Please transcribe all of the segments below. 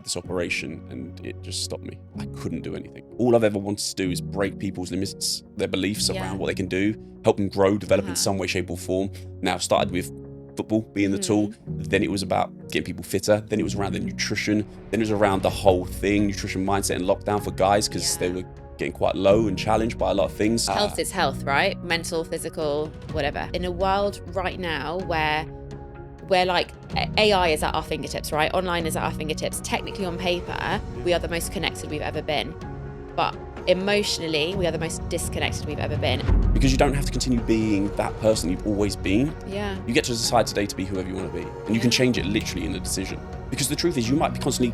had this operation and it just stopped me. I couldn't do anything. All I've ever wanted to do is break people's limits, their beliefs around what they can do, help them grow, develop in some way, shape or form. Now, started with football being the tool, then it was about getting people fitter, then it was around the nutrition, then it was around the whole thing, nutrition mindset and lockdown for guys, because they were getting quite low and challenged by a lot of things. Health is health, right? Mental, physical, whatever. In a world right now where like AI is at our fingertips, right? Online is at our fingertips. Technically on paper, we are the most connected we've ever been. But emotionally, we are the most disconnected we've ever been. Because you don't have to continue being that person you've always been. Yeah. You get to decide today to be whoever you want to be. And you can change it literally in a decision. Because the truth is you might be constantly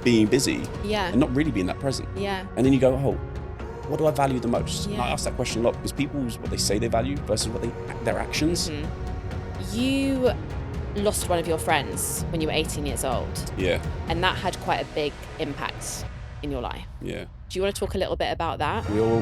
being busy and not really being that present. Yeah. And then you go, oh, what do I value the most? Yeah. And I ask that question a lot because people's what they say they value versus what their actions. You lost one of your friends when you were 18 years old. Yeah. And that had quite a big impact in your life. Yeah. Do you want to talk a little bit about that? We all,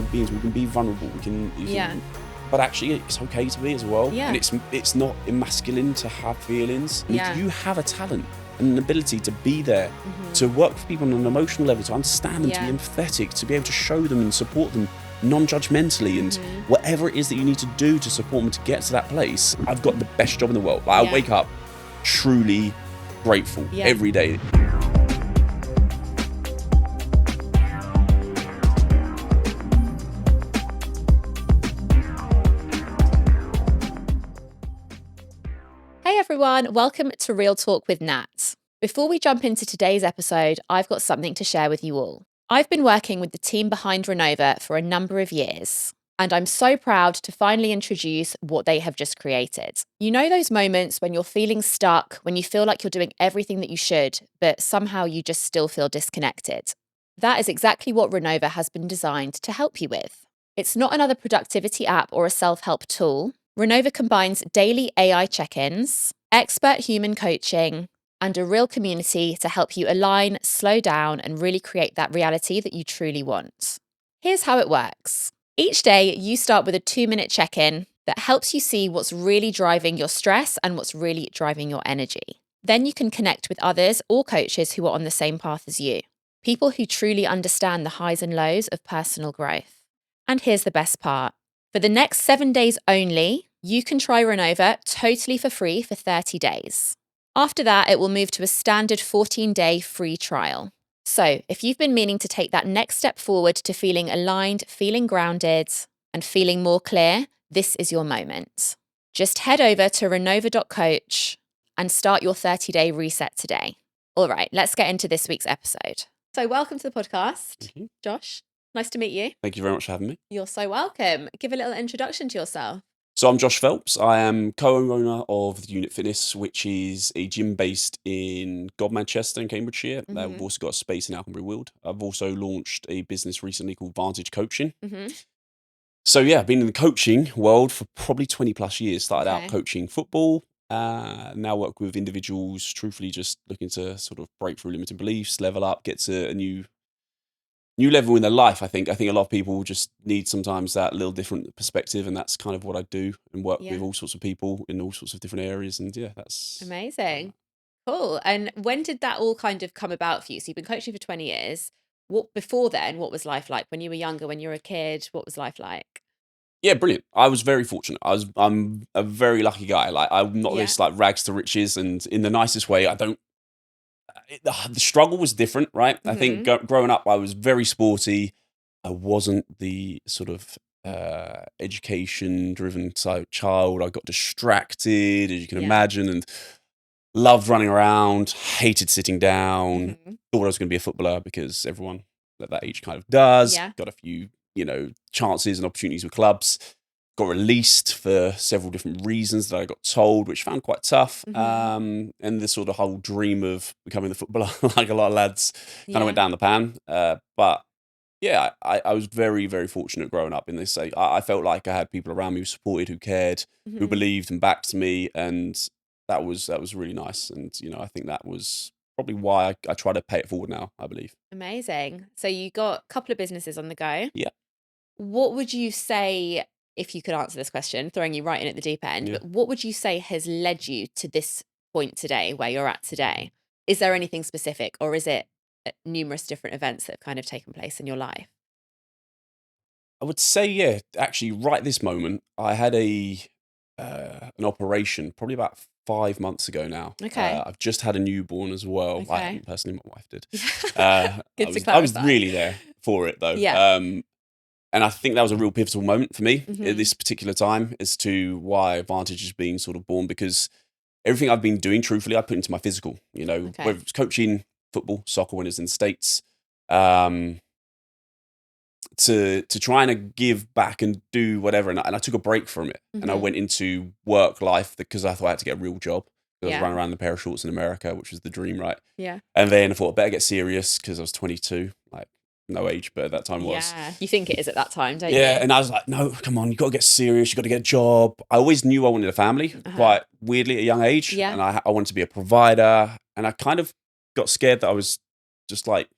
beings, we can be vulnerable. We can, but actually it's okay to be as well. Yeah. And it's not emasculine to have feelings. And if you have a talent and an ability to be there, to work with people on an emotional level, to understand them, to be empathetic, to be able to show them and support them non-judgmentally and whatever it is that you need to do to support them to get to that place, I've got the best job in the world. I wake up truly grateful every day. Hey everyone, welcome to Real Talk with Nat. Before we jump into today's episode, I've got something to share with you all. I've been working with the team behind Renova for a number of years, and I'm so proud to finally introduce what they have just created. You know those moments when you're feeling stuck, when you feel like you're doing everything that you should, but somehow you just still feel disconnected? That is exactly what Renova has been designed to help you with. It's not another productivity app or a self-help tool. Renova combines daily AI check-ins, expert human coaching, and a real community to help you align, slow down, and really create that reality that you truly want. Here's how it works. Each day, you start with a 2-minute check-in that helps you see what's really driving your stress and what's really driving your energy. Then you can connect with others or coaches who are on the same path as you, people who truly understand the highs and lows of personal growth. And here's the best part. For the next 7 days only, you can try Renova totally for free for 30 days. After that, it will move to a standard 14-day free trial. So if you've been meaning to take that next step forward to feeling aligned, feeling grounded, and feeling more clear, this is your moment. Just head over to renova.coach and start your 30-day reset today. All right, let's get into this week's episode. So welcome to the podcast, Josh. Nice to meet you. Thank you very much for having me. You're so welcome. Give a little introduction to yourself. So I'm Josh Phelps. I am co-owner of the Unit Fitness, which is a gym based in Manchester in Cambridgeshire. We've also got a space in Alconbury Weald. I've also launched a business recently called Vantage Coaching. So yeah, I've been in the coaching world for probably 20 plus years. Started out coaching football. Now work with individuals, truthfully just looking to sort of break through limiting beliefs, level up, get to a new level in their life. I think a lot of people just need sometimes that little different perspective, and that's kind of what I do and work with all sorts of people in all sorts of different areas. And yeah, that's amazing. Cool. And when did that all kind of come about for you? So you've been coaching for 20 years. What before then, what was life like when you were younger, when you were a kid? What was life like? Yeah, brilliant. I was very fortunate. I'm a very lucky guy. Like I'm not this like rags to riches, and in the nicest way. I don't. The struggle was different, right? I think growing up, I was very sporty. I wasn't the sort of education-driven child. I got distracted, as you can imagine, and loved running around, hated sitting down, thought I was going to be a footballer because everyone at that age kind of does. Got a few, chances and opportunities with clubs. Got released for several different reasons that I got told, which I found quite tough. And the sort of whole dream of becoming the footballer, like a lot of lads, kind of went down the pan. But yeah, I was very, very fortunate growing up in this. I felt like I had people around me who supported, who cared, who believed and backed me. And that was really nice. And, I think that was probably why I try to pay it forward now, I believe. Amazing. So you got a couple of businesses on the go. Yeah. What would you say, if you could answer this question, throwing you right in at the deep end, but what would you say has led you to this point today, where you're at today? Is there anything specific, or is it numerous different events that have kind of taken place in your life? I would say, yeah, actually, right this moment, I had an operation probably about 5 months ago now. Okay. I've just had a newborn as well. I Okay. haven't personally, my wife did. Good to I was clarify. really there for it though. Yeah. And I think that was a real pivotal moment for me Mhm. at this particular time as to why Advantage is being sort of born, because everything I've been doing, truthfully, I put into my physical, Okay. whether it's coaching football, soccer when it's in the States, um, to try and give back and do whatever. And I took a break from it and I Mhm. went into work life because I thought I had to get a real job. I was Yeah. running around in a pair of shorts in America, which was the dream, right? Yeah. And then I thought I better get serious because I was 22, like no age, but at that time was. Yeah. You think it is at that time, don't you? Yeah, and I was like, no, come on, you got to get serious. You got to get a job. I always knew I wanted a family, quite weirdly at a young age, Yeah. and I wanted to be a provider. And I kind of got scared that I was just like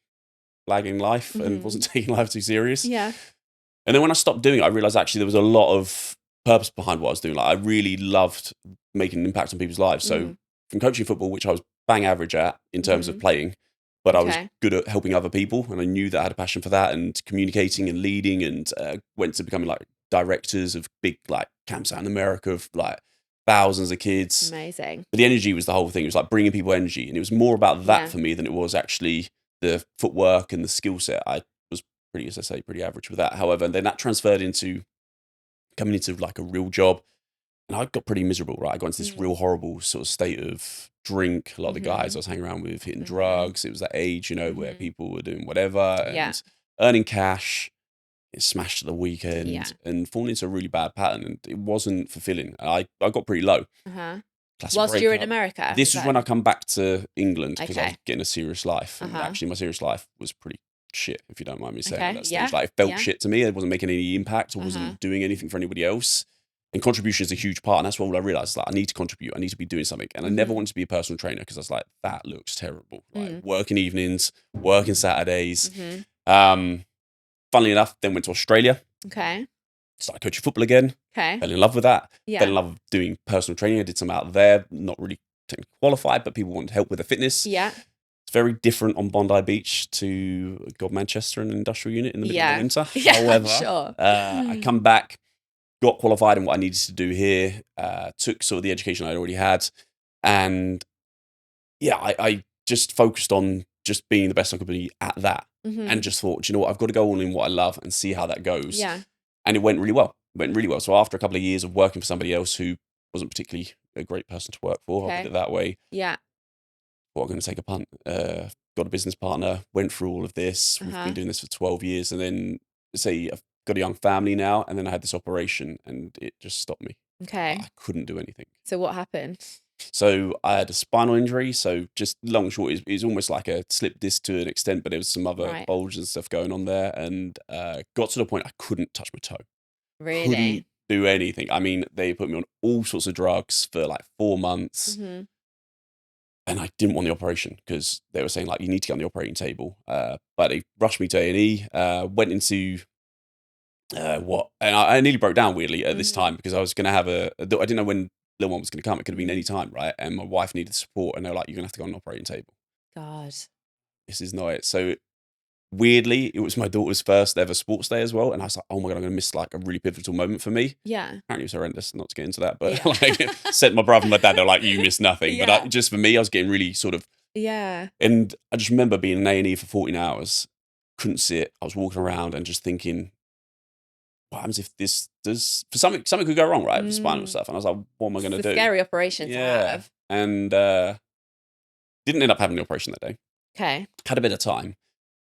lagging life and wasn't taking life too serious. Yeah. And then when I stopped doing it, I realized actually there was a lot of purpose behind what I was doing. Like I really loved making an impact on people's lives. So from coaching football, which I was bang average at in terms of playing, but I was good at helping other people, and I knew that I had a passion for that and communicating and leading, and went to becoming like directors of big like camps out in America of like thousands of kids. Amazing. But the energy was the whole thing. It was like bringing people energy, and it was more about that for me than it was actually the footwork and the skill set. I was pretty, as I say, pretty average with that. However, then that transferred into coming into like a real job, and I got pretty miserable, right? I got into this real horrible sort of state of drink. A lot of the guys I was hanging around with hitting drugs. It was that age, where people were doing whatever and earning cash, getting smashed at the weekend, and falling into a really bad pattern. And it wasn't fulfilling. I got pretty low. Whilst you're in America? This was when I come back to England because I was Okay. getting a serious life. And actually my serious life was pretty shit, if you don't mind me saying at that stage. Yeah. Like it felt shit to me. It wasn't making any impact. I wasn't doing anything for anybody else. And contribution is a huge part. And that's what I realized. Like I need to contribute. I need to be doing something. And I never wanted to be a personal trainer because I was like, that looks terrible. Like working evenings, working Saturdays. Funnily enough, then went to Australia. Okay. Started coaching football again. Okay. Fell in love with that. Yeah. Fell in love with doing personal training. I did some out there, not really technically qualified, but people wanted help with the fitness. Yeah. It's very different on Bondi Beach to Manchester, an industrial unit in the middle of winter. Yeah, However, sure. I come back, got qualified in what I needed to do here, took sort of the education I'd already had, and yeah, I just focused on just being the best I could be at that, and just thought, you know what, I've got to go all in what I love and see how that goes. Yeah. And it went really well. So after a couple of years of working for somebody else who wasn't particularly a great person to work for, I'll put it that way. Yeah. Well, I'm going to take a punt. Got a business partner, went through all of this. We've been doing this for 12 years. And then, say, I've got a young family now. And then I had this operation and it just stopped me. Okay. I couldn't do anything. So what happened? So I had a spinal injury. So just long and short, it's almost like a slip disc to an extent, but there was some other bulges and stuff going on there. And got to the point I couldn't touch my toe. Really? Couldn't do anything. I mean, they put me on all sorts of drugs for like 4 months. And I didn't want the operation because they were saying like, you need to get on the operating table. But they rushed me to A&E, went into and I nearly broke down weirdly at this time because I was going to have I didn't know when little one was going to come. It could have been any time, right? And my wife needed support and they were like, you're going to have to go on an operating table. God. This is not it. So weirdly, it was my daughter's first ever sports day as well. And I was like, oh my God, I'm going to miss like a really pivotal moment for me. Yeah. Apparently it was horrendous, not to get into that, but like sent my brother and my dad, they're like, you missed nothing. But just for me, I was getting really sort of. Yeah. And I just remember being in A&E for 14 hours, couldn't sit. I was walking around and just thinking, what happens if this does, for something could go wrong, right? With spinal stuff. And I was like, what am I going to do? Scary operation to have. And didn't end up having the operation that day. Okay. Had a bit of time.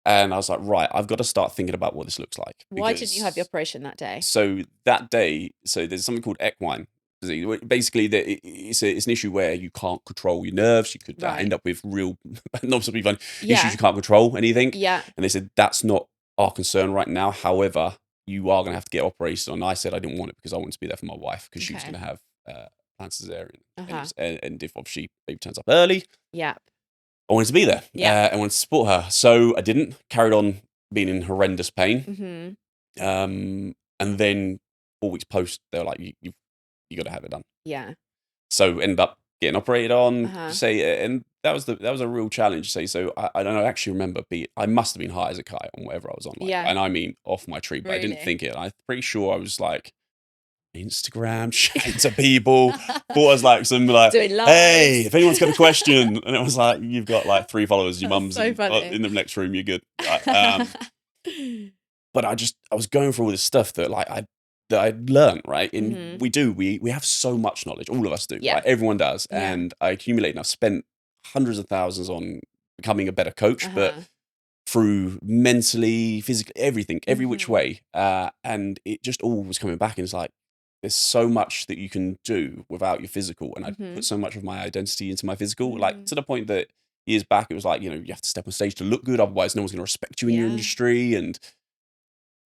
And I was like, right, I've got to start thinking about what this looks like. Why didn't you have the operation that day? So that day, there's something called equine disease. Basically, it's an issue where you can't control your nerves. You could end up with real, not something fun, issues you can't control anything. Yeah. And they said, that's not our concern right now. However, you are going to have to get operated on. I said I didn't want it because I wanted to be there for my wife because she was going to have planned cesarean. And if obviously baby turns up early. Yeah. I wanted to be there. I wanted to support her. So I didn't. Carried on being in horrendous pain. And then 4 weeks post, they were like, you got to have it done. Yeah. So ended up getting operated on, say, and that was a real challenge. Say, so I don't know, I actually remember I must have been high as a kite on whatever I was on, like, Yeah. and I mean off my tree, but I didn't Really? think it. I'm pretty sure I was like Instagram, chatting to people, thought I was like some like, Doing lives. hey, if anyone's got a question, and it was like, you've got like 3 followers, your That's mum's so in funny. the next room, you're good. But I was going through all this stuff that I'd learned, right? And we have so much knowledge, all of us do, Yeah. right? Everyone does. Yeah. And I accumulate, and I've spent hundreds of thousands on becoming a better coach, but through mentally, physically, everything, every which way. And it just all was coming back, and it's like, there's so much that you can do without your physical. And I put so much of my identity into my physical, like to the point that years back, it was like, you have to step on stage to look good. Otherwise no one's going to respect you in your industry. And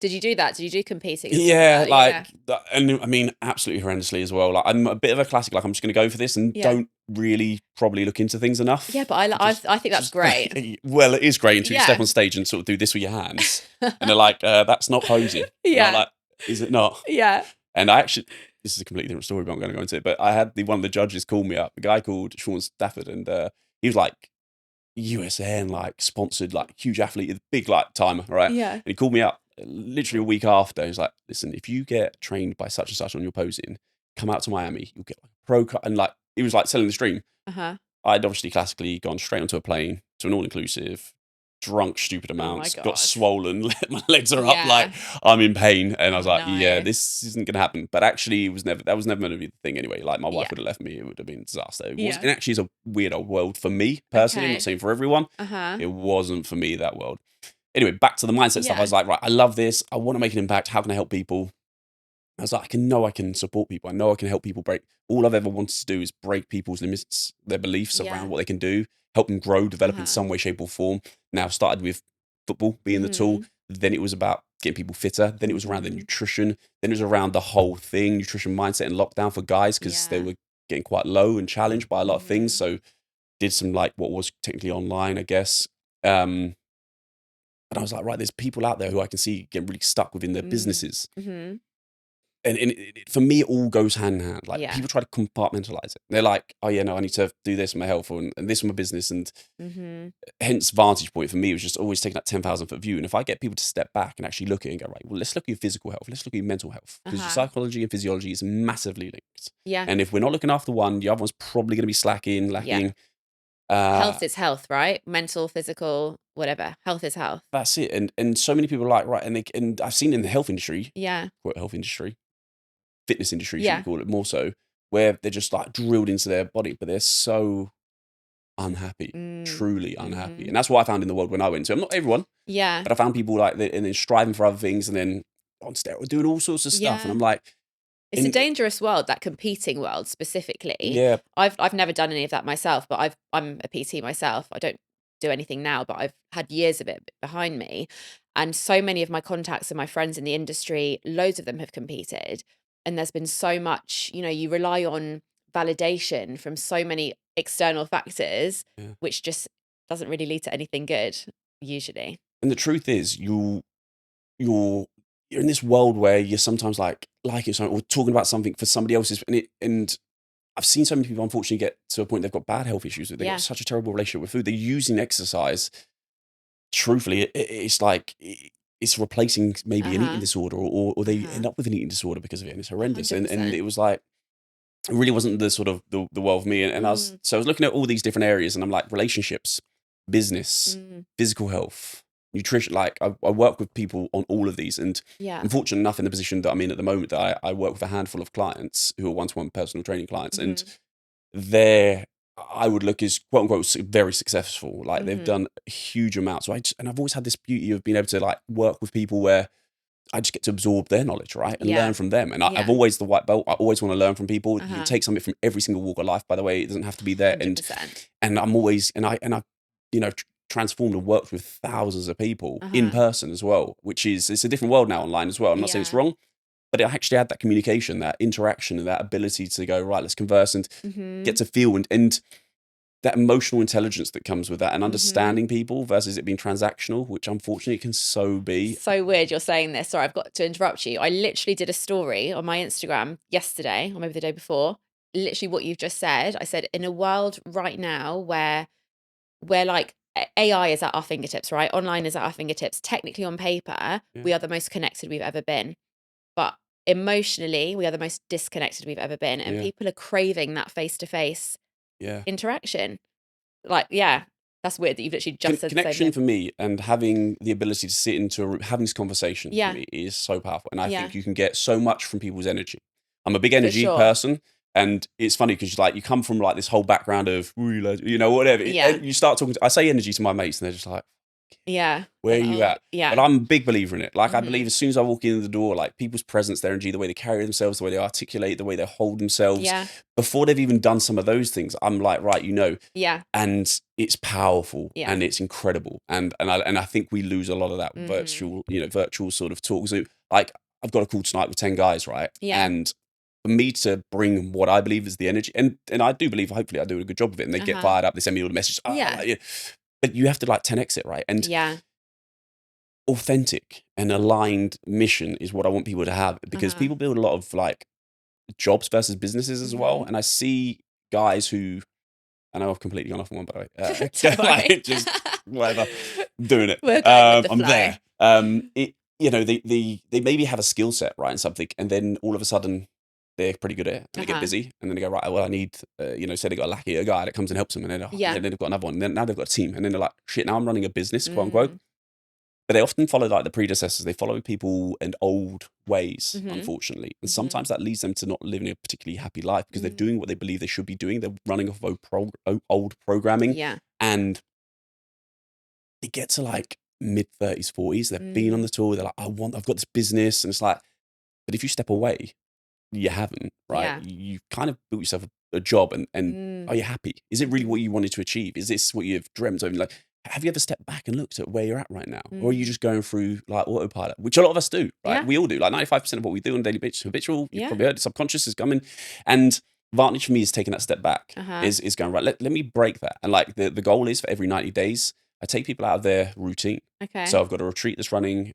did you do that? Did you do competing? Yeah, and I mean, absolutely horrendously as well. Like, I'm a bit of a classic. Like, I'm just going to go for this and don't really probably look into things enough. Yeah, but I think that's great. Well, it is great until you step on stage and sort of do this with your hands, and they're like, "That's not posy." Yeah, like, is it not? Yeah. And this is a completely different story, but I'm going to go into it. But I had one of the judges call me up, a guy called Sean Stafford, and he was like USN, like sponsored, like huge athlete, big like timer, right? Yeah. And he called me up literally a week after. He's like, listen, if you get trained by such and such on your posing, come out to Miami, you'll get like a pro cut. And like, it was like selling the dream. I'd obviously classically gone straight onto a plane to an all-inclusive, drunk stupid amounts, got swollen, my legs are up, like I'm in pain. And I was like, yeah, this isn't going to happen. But actually, that was never going to be the thing anyway. Like, my wife would have left me, it would have been a disaster. It was, and actually is a weird old world for me personally. I'm not saying for everyone. It wasn't for me, that world. Anyway, back to the mindset stuff. I was like, right, I love this. I want to make an impact. How can I help people? I was like, I can support people. I know I can help people break. All I've ever wanted to do is break people's limits, their beliefs around what they can do, help them grow, develop in some way, shape, or form. Now, started with football being the tool. Then it was about getting people fitter. Then it was around the nutrition. Then it was around the whole thing, nutrition mindset and lockdown for guys, because they were getting quite low and challenged by a lot of things. So did some like what was technically online, I guess. And I was like, right, there's people out there who I can see getting really stuck within their businesses. And for me, it all goes hand in hand. Like, people try to compartmentalize it. They're like, oh, yeah, no, I need to do this for my health and this for my business. And hence, vantage point for me was just always taking that 10,000-foot view. And if I get people to step back and actually look at it and go, right, well, let's look at your physical health. Let's look at your mental health. Because your psychology and physiology is massively linked. Yeah. And if we're not looking after one, the other one's probably going to be slacking, lacking. Health is health, right? Mental, physical, whatever. Health is health. That's it. And so many people are like, right, and I've seen in the health industry, quote, health industry, fitness industry, should we call it more so, where they're just like drilled into their body, but they're so unhappy, truly unhappy. And that's what I found in the world when I went to. I'm not everyone, but I found people like that, and then striving for other things, and then on steroids, doing all sorts of stuff. And I'm like, it's a dangerous world, that competing world specifically. Yeah. I've never done any of that myself, but I'm a PT myself. I don't do anything now, but I've had years of it behind me. And so many of my contacts and my friends in the industry, loads of them have competed. And there's been so much, you rely on validation from so many external factors, which just doesn't really lead to anything good, usually. And the truth is, you're in this world where you're sometimes like it's or talking about something for somebody else's, and I've seen so many people unfortunately get to a point they've got bad health issues. They've got such a terrible relationship with food. They're using exercise. Truthfully, it's like it's replacing maybe an eating disorder, or they end up with an eating disorder because of it, and it's horrendous. And it was like, it really wasn't the sort of the world for me. And I was looking at all these different areas, and I'm like, relationships, business, physical health, nutrition. Like, I work with people on all of these, and I'm fortunate enough in the position that I'm in at the moment that I work with a handful of clients who are one-to-one personal training clients, and I would look as quote unquote very successful. Like, they've done huge amounts. So I've always had this beauty of being able to like work with people where I just get to absorb their knowledge, right, and learn from them. And I've always the white belt. I always want to learn from people. You can take something from every single walk of life. By the way, it doesn't have to be there. 100%. And I'm always I transformed and worked with thousands of people in person as well, which is, it's a different world now online as well. I'm not saying it's wrong, but it actually had that communication, that interaction, and that ability to go, right, let's converse and get to feel and that emotional intelligence that comes with that, and understanding people versus it being transactional, which unfortunately it can so be. So weird you're saying this. Sorry, I've got to interrupt you. I literally did a story on my Instagram yesterday, or maybe the day before. literally what you've just said. I said, in a world right now where like AI is at our fingertips, right? Online is at our fingertips. Technically on paper, we are the most connected we've ever been. But emotionally, we are the most disconnected we've ever been. And people are craving that face-to-face interaction. Like, that's weird that you've literally just said connection the same for me, and having the ability to sit into a room, having this conversation for me is so powerful. And I think you can get so much from people's energy. I'm a big energy person. And it's funny because like you come from like this whole background of, you know, whatever. And you start talking I say energy to my mates and they're just like, where are you at? But I'm a big believer in it. Like I believe as soon as I walk in the door, like people's presence, their energy, the way they carry themselves, the way they articulate, the way they hold themselves, before they've even done some of those things, I'm like, right, you know. And it's powerful and it's incredible. And I think we lose a lot of that virtual sort of talk. So like I've got a call tonight with 10 guys, right? And for me to bring what I believe is the energy, and I do believe, hopefully I do a good job of it, and they get fired up, they send me all the messages. But you have to like 10x it, right? And authentic and aligned mission is what I want people to have, because people build a lot of like jobs versus businesses as well. And I see guys who, I know I've completely gone off on one, by the way, like, just whatever, doing it. We're going with the I'm flow. there. You know, they maybe have a skill set, right, in something, and then all of a sudden they're pretty good at it, and they get busy, and then they go, right, well, I need, you know, say they got a guy that comes and helps them, and then, then they've got another one, and then now they've got a team, and then they're like, shit, now I'm running a business, quote unquote. But they often follow like the predecessors. They follow people and old ways, unfortunately. And sometimes that leads them to not living a particularly happy life, because they're doing what they believe they should be doing. They're running off of old programming. And they get to like mid-30s, 40s. They've been on the tour. They're like, I've got this business. And it's like, but if you step away, you haven't, right? You've kind of built yourself a job, and are you happy? Is it really what you wanted to achieve? Is this what you've dreamt of? Like, have you ever stepped back and looked at where you're at right now? Or are you just going through like autopilot, which a lot of us do, right? We all do. Like 95% of what we do on a daily basis, habitual, you've probably heard, subconscious is coming. And Vantage for me is taking that step back, is going, right, let me break that. And like the goal is for every 90 days, I take people out of their routine. So I've got a retreat that's running,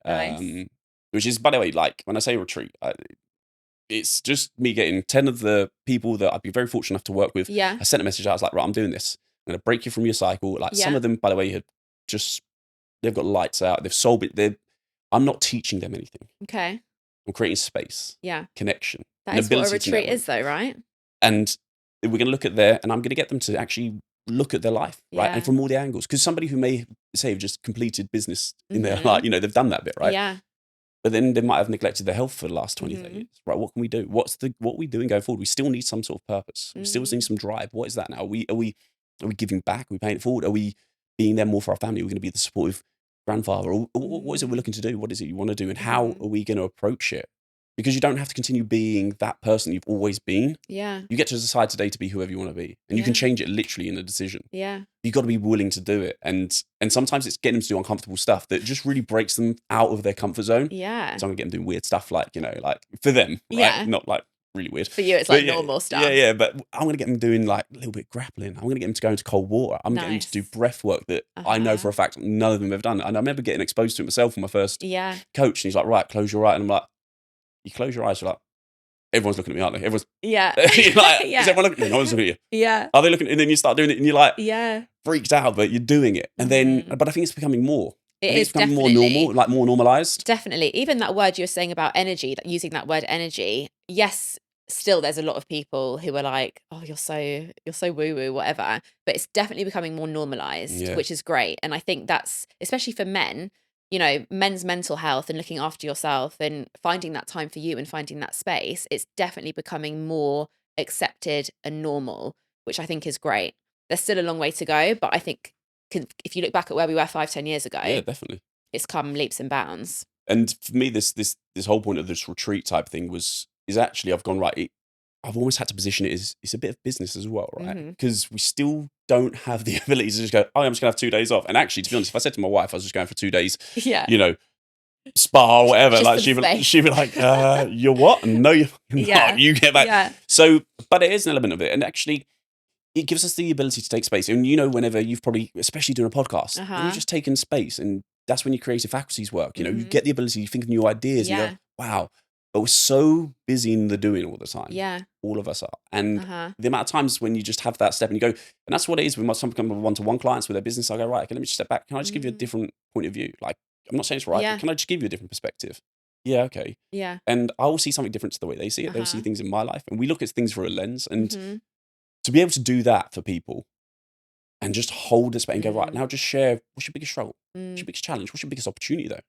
which is, by the way, like when I say retreat, it's just me getting 10 of the people that I'd be very fortunate enough to work with. I sent a message out. I was like, right, I'm doing this. I'm going to break you from your cycle. Like some of them, by the way, they've got lights out. They've sold it. I'm not teaching them anything. I'm creating space. Connection. That is what a retreat is though, right? And we're going to look at and I'm going to get them to actually look at their life, right? And from all the angles. Because somebody who may say have just completed business in their life, you know, they've done that bit, right? But then they might have neglected their health for the last 20, 30 years. Right, what can we do? What are we doing going forward? We still need some sort of purpose. We still need some drive. What is that now? Are we giving back? Are we paying it forward? Are we being there more for our family? Are we going to be the supportive grandfather? Or what is it we're looking to do? What is it you want to do? And how are we going to approach it? Because you don't have to continue being that person you've always been. You get to decide today to be whoever you want to be. And you can change it literally in a decision. You've got to be willing to do it. And sometimes it's getting them to do uncomfortable stuff that just really breaks them out of their comfort zone. So I'm going to get them doing weird stuff, like, you know, like for them, right? Not like really weird. For you, it's like normal stuff. But I'm going to get them doing like a little bit of grappling. I'm going to get them to go into cold water. I'm getting them to do breath work that I know for a fact none of them have ever done. And I remember getting exposed to it myself from my first coach. And he's like, right, close your eye. And I'm like, you close your eyes, you're like, everyone's looking at me, aren't they? Everyone's you're like, is everyone looking at me? No one's looking at you. Are they looking? And then you start doing it and you're like freaked out, but you're doing it. And then, but I think it's becoming more. It's becoming more normal, like more normalized. Definitely. Even that word you were saying about energy, using that word energy, yes, still there's a lot of people who are like, oh, you're so woo-woo, whatever. But it's definitely becoming more normalized, which is great. And I think that's, especially for men, you know, men's mental health and looking after yourself and finding that time for you and finding that space, it's definitely becoming more accepted and normal, which I think is great. There's still a long way to go, but I think if you look back at where we were 5-10 years ago, definitely, it's come leaps and bounds. And for me, this whole point of this retreat type thing is actually, I've gone, right, I've almost had to position it as it's a bit of business as well, right? Because we still don't have the ability to just go, oh, I'm just going to have 2 days off. And actually, to be honest, if I said to my wife I was just going for 2 days, you know, spa or whatever, just like she'd be like, you're what? No, you're not. You get back. So, but it is an element of it. And actually, it gives us the ability to take space. And you know, whenever you've probably, especially doing a podcast, and you've just taken space, and that's when your creative faculties work. You know, you get the ability to think of new ideas and you go, wow. But we're so busy in the doing all the time. All of us are. And Uh-huh. the amount of times when you just have that step and you go, and that's what it is with some one-to-one clients with their business. I go, right, okay, let me just step back. Can I just give you a different point of view? Like, I'm not saying it's right, but can I just give you a different perspective? Yeah, okay. Yeah. And I will see something different to the way they see it. They'll see things in my life. And we look at things through a lens. And to be able to do that for people and just hold the space and go, right, now just share, what's your biggest struggle? What's your biggest challenge? What's your biggest opportunity, though?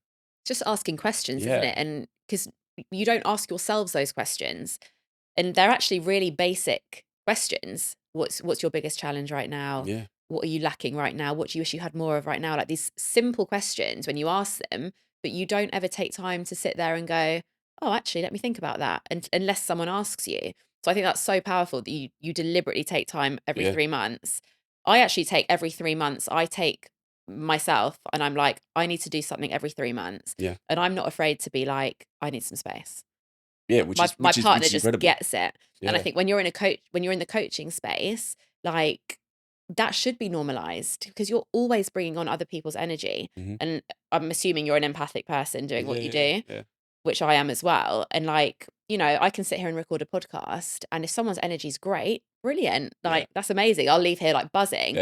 Just asking questions, isn't it? And because you don't ask yourselves those questions. And they're actually really basic questions. What's your biggest challenge right now? Yeah. What are you lacking right now? What do you wish you had more of right now? Like these simple questions when you ask them, but you don't ever take time to sit there and go, oh, actually, let me think about that. And unless someone asks you. So I think that's so powerful that you deliberately take time every 3 months. I actually take every 3 months. I take myself and I'm like, I need to do something every 3 months. Yeah. And I'm not afraid to be like, I need some space. Yeah, My partner just incredible. gets it. And I think when you're in the coaching space, like that should be normalized because you're always bringing on other people's energy. And I'm assuming you're an empathic person doing what you do, which I am as well. And like, I can sit here and record a podcast and if someone's energy is great, brilliant. Like that's amazing. I'll leave here like buzzing.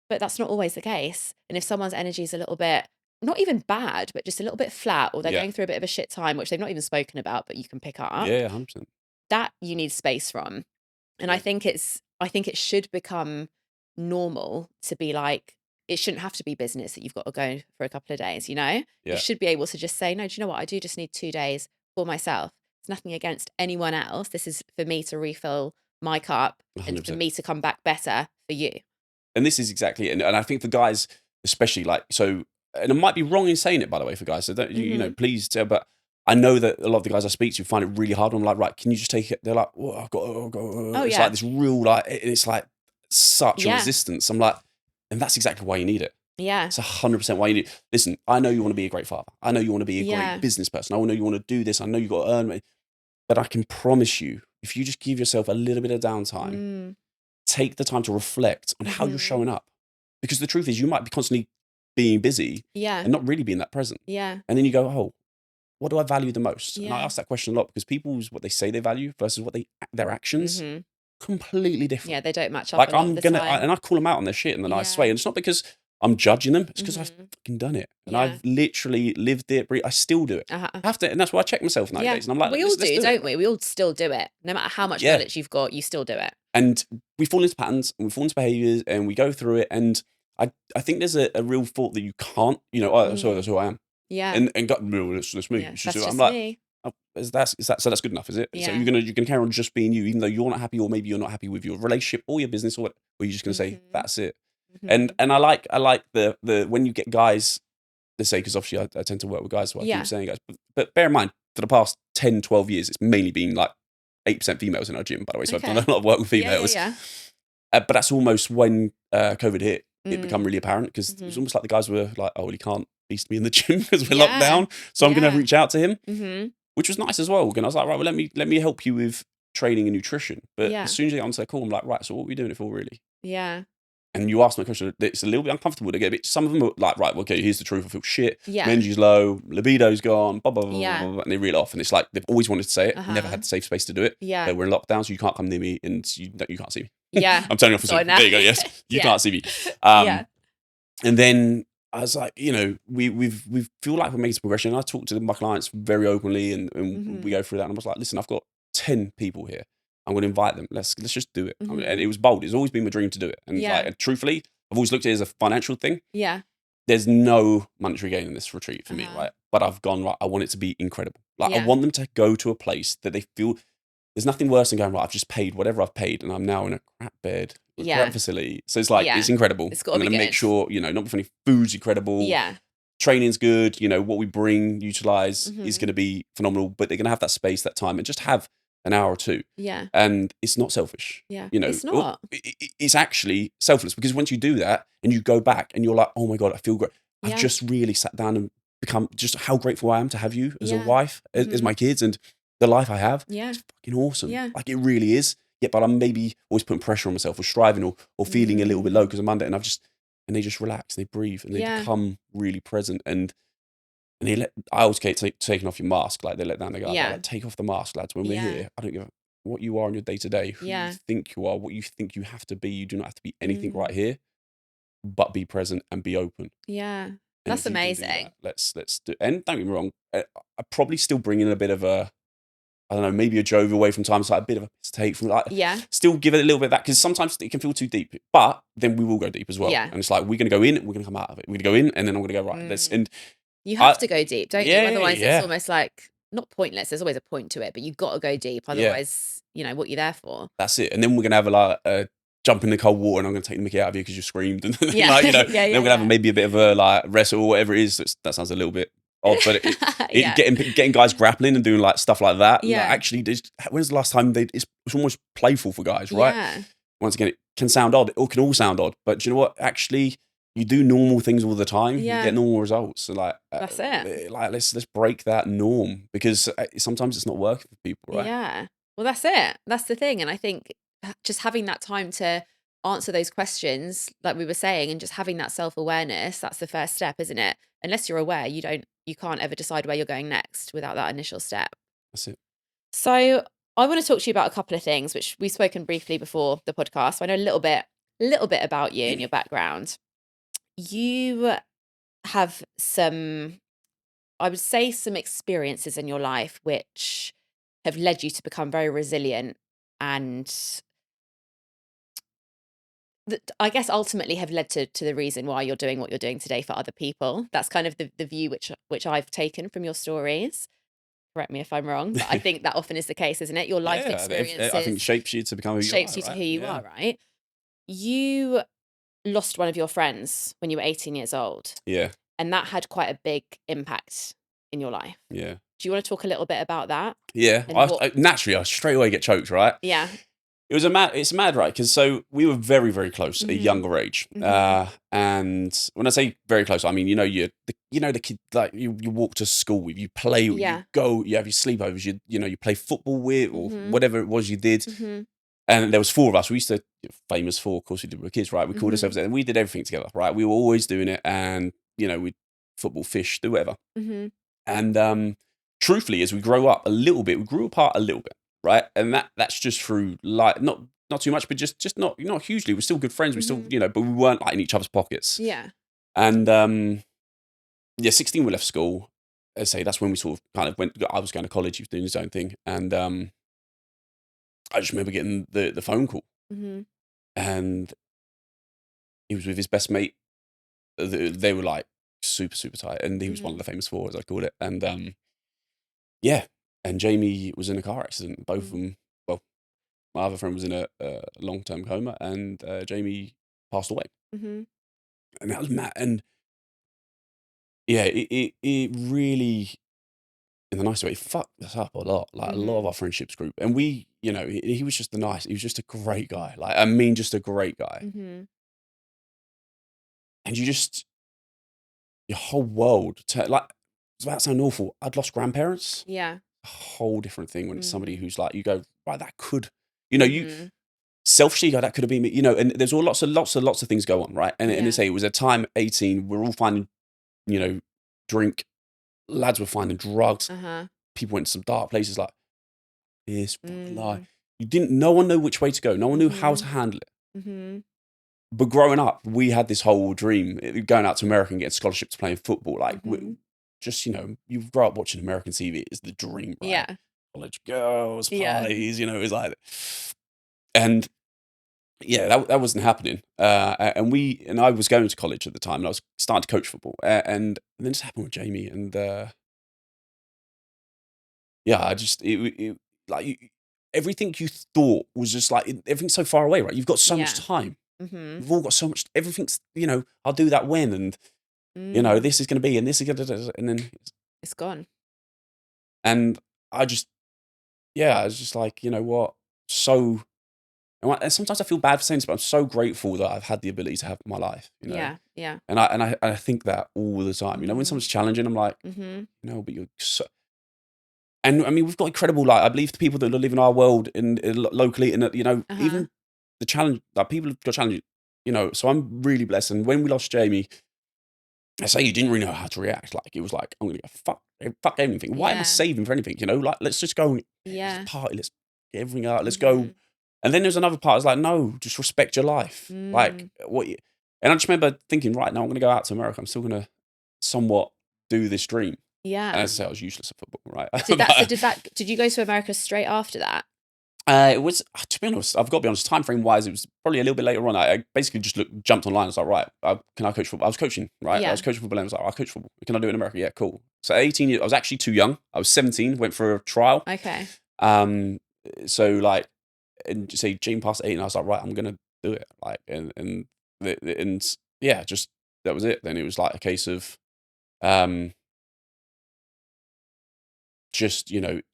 But that's not always the case. And if someone's energy is a little bit not even bad, but just a little bit flat, or they're going through a bit of a shit time, which they've not even spoken about, but you can pick up. Yeah, 100%. That you need space from. And I think it should become normal to be like, it shouldn't have to be business that you've got to go for a couple of days, You should be able to just say, no, do you know what? I do just need 2 days for myself. It's nothing against anyone else. This is for me to refill my cup 100%. and for me to come back better for you. And this is exactly it. And I think for guys, especially and I might be wrong in saying it, by the way, for guys. So don't, please tell. But I know that a lot of the guys I speak to find it really hard. I'm like, right, can you just take it? They're like, well, I've got. Oh, it's like this real it's like such a resistance. I'm like, and that's exactly why you need it. Yeah, it's 100% why you need it. Listen, I know you want to be a great father. I know you want to be a great business person. I know you want to do this. I know you got to earn it. But I can promise you, if you just give yourself a little bit of downtime, take the time to reflect on how you're showing up. Because the truth is, you might be constantly being busy and not really being that present. Yeah. And then you go, oh, what do I value the most? Yeah. And I ask that question a lot because people's what they say they value versus what their actions completely different. Yeah, they don't match up. Like a lot of the time. and I call them out on their shit in the nicest way. And it's not because I'm judging them. It's because I've fucking done it. And I've literally lived it. I still do it. I have to. And that's why I check myself nowadays. And I'm like, we all do, don't we? We all still do it. No matter how much knowledge you've got, you still do it. And we fall into patterns and we fall into behaviors and we go through it. And I think there's a real thought that you can't, that's who I am. Yeah. And God, no, that's me. Yeah, that's just I'm like, me. oh, is that so that's good enough, is it? Yeah. So you're gonna carry on just being you, even though you're not happy, or maybe you're not happy with your relationship or your business, or you're just gonna say that's it. And I like the when you get guys, let's say, because obviously I tend to work with guys, so I keep saying guys, but bear in mind for the past 10, 12 years, it's mainly been like 8% females in our gym, by the way. So I've done a lot of work with females. Yeah. But that's almost when COVID hit, it became really apparent because it was almost like the guys were like, oh, well, he can't beast me in the gym because we're locked down. So I'm going to reach out to him, which was nice as well. And I was like, right, well, let me help you with training and nutrition. But as soon as they answer their call, I'm like, right, so what are we doing it for, really? Yeah. And you ask me a question, it's a little bit uncomfortable to get a bit. Some of them are like, right, okay, here's the truth. I feel shit. Yeah. My energy's low, libido's gone, blah, blah, blah, blah, blah, and they reel off. And it's like, they've always wanted to say it, never had the safe space to do it. Yeah. We're in lockdown, so you can't come near me and you can't see me. Yeah. I'm turning off the Zoom. There you go, yes. You can't see me. And then I was like, we feel like we're making some progression. I talk to my clients very openly and we go through that. And I was like, listen, I've got 10 people here. I'm going to invite them. Let's just do it. I mean, and it was bold. It's always been my dream to do it. And like, truthfully, I've always looked at it as a financial thing. Yeah. There's no monetary gain in this retreat for me, right? But I've gone, right, I want it to be incredible. Like, I want them to go to a place that they feel, there's nothing worse than going, right, I've just paid whatever I've paid and I'm now in a crap bed, a crap facility. So it's like, it's incredible. It's got to I'm going to make sure, not funny, food's incredible. Yeah. Training's good. What we bring, utilize is going to be phenomenal, but they're going to have that space, that time, and just have an hour or two. Yeah. And it's not selfish. Yeah. It's not. It's actually selfless because once you do that and you go back and you're like, oh my God, I feel great. I've just really sat down and become just how grateful I am to have you as a wife, as my kids, and the life I have. Yeah. It's fucking awesome. Yeah. Like it really is. Yeah, but I'm maybe always putting pressure on myself or striving or feeling a little bit low because I'm under it, and they just relax, they breathe, and they become really present. And I always keep taking off your mask. Like they let down, they go, like, take off the mask, lads. When we're here, I don't give a what you are in your day to day, who Yeah. you think you are, what you think you have to be. You do not have to be anything Mm. right here, but be present and be open. Yeah. And That's if you can do amazing. that, let's do. And don't get me wrong, I probably still bring in a bit of a, I don't know, maybe a Jove away from time to time, a bit of a mistake from like, Yeah. still give it a little bit of that, because sometimes it can feel too deep, but then we will go deep as well. Yeah. And it's like, we're going to go in, we're going to come out of it. We're going to go in, and then I'm going to go, right, let's, and You have to go deep, don't you? yeah, Otherwise yeah. it's almost like, not pointless, there's always a point to it, but you've got to go deep. Otherwise, you know, what you're there for. That's it. And then we're going to have a jump in the cold water, and I'm going to take the mickey out of you because you screamed. And Yeah. like, you know, Yeah, then we're going to have maybe a bit of a like wrestle or whatever it is. That sounds a little bit odd, but Yeah. getting guys grappling and doing like stuff like that. Yeah. Like, actually, when's the last time it's almost playful for guys, right? Yeah. Once again, it can sound odd. It can all sound odd, but do you know what? Actually, you do normal things all the time, Yeah. you get normal results. So like, That's it. Like, let's break that norm, because sometimes it's not working for people, right? Yeah. Well, that's it. That's the thing. And I think just having that time to answer those questions, like we were saying, and just having that self-awareness, that's the first step, isn't it? Unless you're aware, you can't ever decide where you're going next without that initial step. That's it. So I want to talk to you about a couple of things, which we've spoken briefly before the podcast. So I know a little bit about you and your background. You have some, I would say, some experiences in your life which have led you to become very resilient, and I guess ultimately have led to the reason why you're doing what you're doing today for other people. That's kind of the view which I've taken from your stories. Correct me if I'm wrong, but I think that often is the case, isn't it? Your life experiences, I think, shapes you to become who you are. Shapes you to who you are, right? You lost one of your friends when you were 18 years old. Yeah. And that had quite a big impact in your life. Yeah. Do you want to talk a little bit about that? Yeah. Naturally, I straight away get choked, right? Yeah. It's mad, right? Because so we were very, very close at a younger age. And when I say very close, I mean, you're the kid, like you walk to school with, you play, you go, you have your sleepovers, you play football with, or whatever it was you did. And there was 4 of us. We used to, famous 4, of course we did, we were kids, right? We called ourselves, and we did everything together, right? We were always doing it, and we'd football, fish, do whatever. And truthfully, as we grow up a little bit, we grew apart a little bit, right? And that's just through, like, not too much, but just not hugely. We're still good friends. We still, but we weren't like in each other's pockets. Yeah. And 16 we left school. As I say, that's when we sort of kind of went. I was going to college. He was doing his own thing, and I just remember getting the phone call, and he was with his best mate. They were like super, super tight, and he was one of the famous 4, as I called it. And and Jamie was in a car accident. Both of them. Well, my other friend was in a long-term coma, and Jamie passed away. And that was mad. And yeah, it really, in the nice way, fucked us up a lot. Like a lot of our friendships group, and we, he was just he was just a great guy. Like, I mean, just a great guy. And your whole world, like, it's about to sound awful. I'd lost grandparents. Yeah. A whole different thing when it's somebody who's like, you go, right, that could, you selfishly go, that could have been me, and there's all lots of things go on, right? And it was a time, 18, we're all finding, drink, lads were finding drugs, people went to some dark places, like this, lie. No one knew which way to go, no one knew how to handle it. But growing up, we had this whole dream, going out to America and getting scholarships to playing football. Like, just, you grow up watching American TV, it's the dream, right? Yeah. College girls, parties, it's like, and yeah, that wasn't happening. And I was going to college at the time, and I was starting to coach football. And then this happened with Jamie, and I just, everything you thought was just like, everything's so far away, right? You've got so much time. We've all got so much, everything's, I'll do that when, and, this is going to be, and this is going to, and then it's gone. And I was just like, you know what? And sometimes I feel bad for saying this, but I'm so grateful that I've had the ability to have my life, Yeah, yeah. And I think that all the time, when someone's challenging, I'm like, but you're so. And I mean, we've got incredible, like, I believe the people that live in our world and locally, and even the challenge, like, people have got challenges, So I'm really blessed. And when we lost Jamie, I say you didn't really know how to react. Like, it was like, I'm gonna go fuck everything. Why am I saving for anything? Like, let's just go and party. Let's get everything out, let's go. And then there's another part. I was like, no, just respect your life. Like what? And I just remember thinking, right now I'm going to go out to America. I'm still going to somewhat do this dream. Yeah. And as I say, I was useless at football, right? Did you go to America straight after that? It was, to be honest, I've got to be honest, time frame wise, it was probably a little bit later on. I basically just jumped online and was like, right, can I coach football? I was coaching, right? Yeah. I was coaching football and I was like, I coach football. Can I do it in America? Yeah, cool. So 18 years, I was actually too young. I was 17, went for a trial. Okay. So like, and say Jane passed 8 and I was like, right, I'm going to do it. Like, and yeah, just, that was it. Then it was like a case of, just, it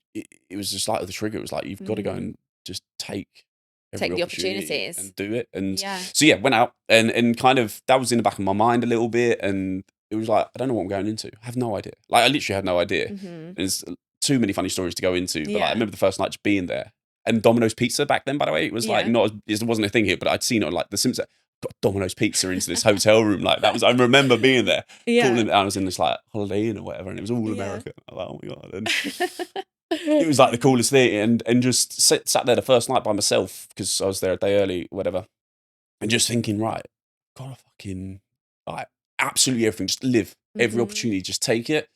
was just like the trigger. It was like, you've got to go and just take the opportunities and do it. And yeah. So yeah, went out and kind of, that was in the back of my mind a little bit. And it was like, I don't know what I'm going into. I have no idea. Like, I literally had no idea. There's too many funny stories to go into. But like, I remember the first night just being there. And Domino's Pizza back then, by the way, it was like it wasn't a thing here, but I'd seen it on like The Simpsons. Got Domino's Pizza into this hotel room. Like that was, I remember being there. Calling, I was in this like Holiday Inn or whatever, and it was all American. I was like, oh my God. And it was like the coolest thing. And just sat there the first night by myself because I was there a day early, whatever. And just thinking, right, gotta fucking like absolutely everything. Just live every opportunity, just take it.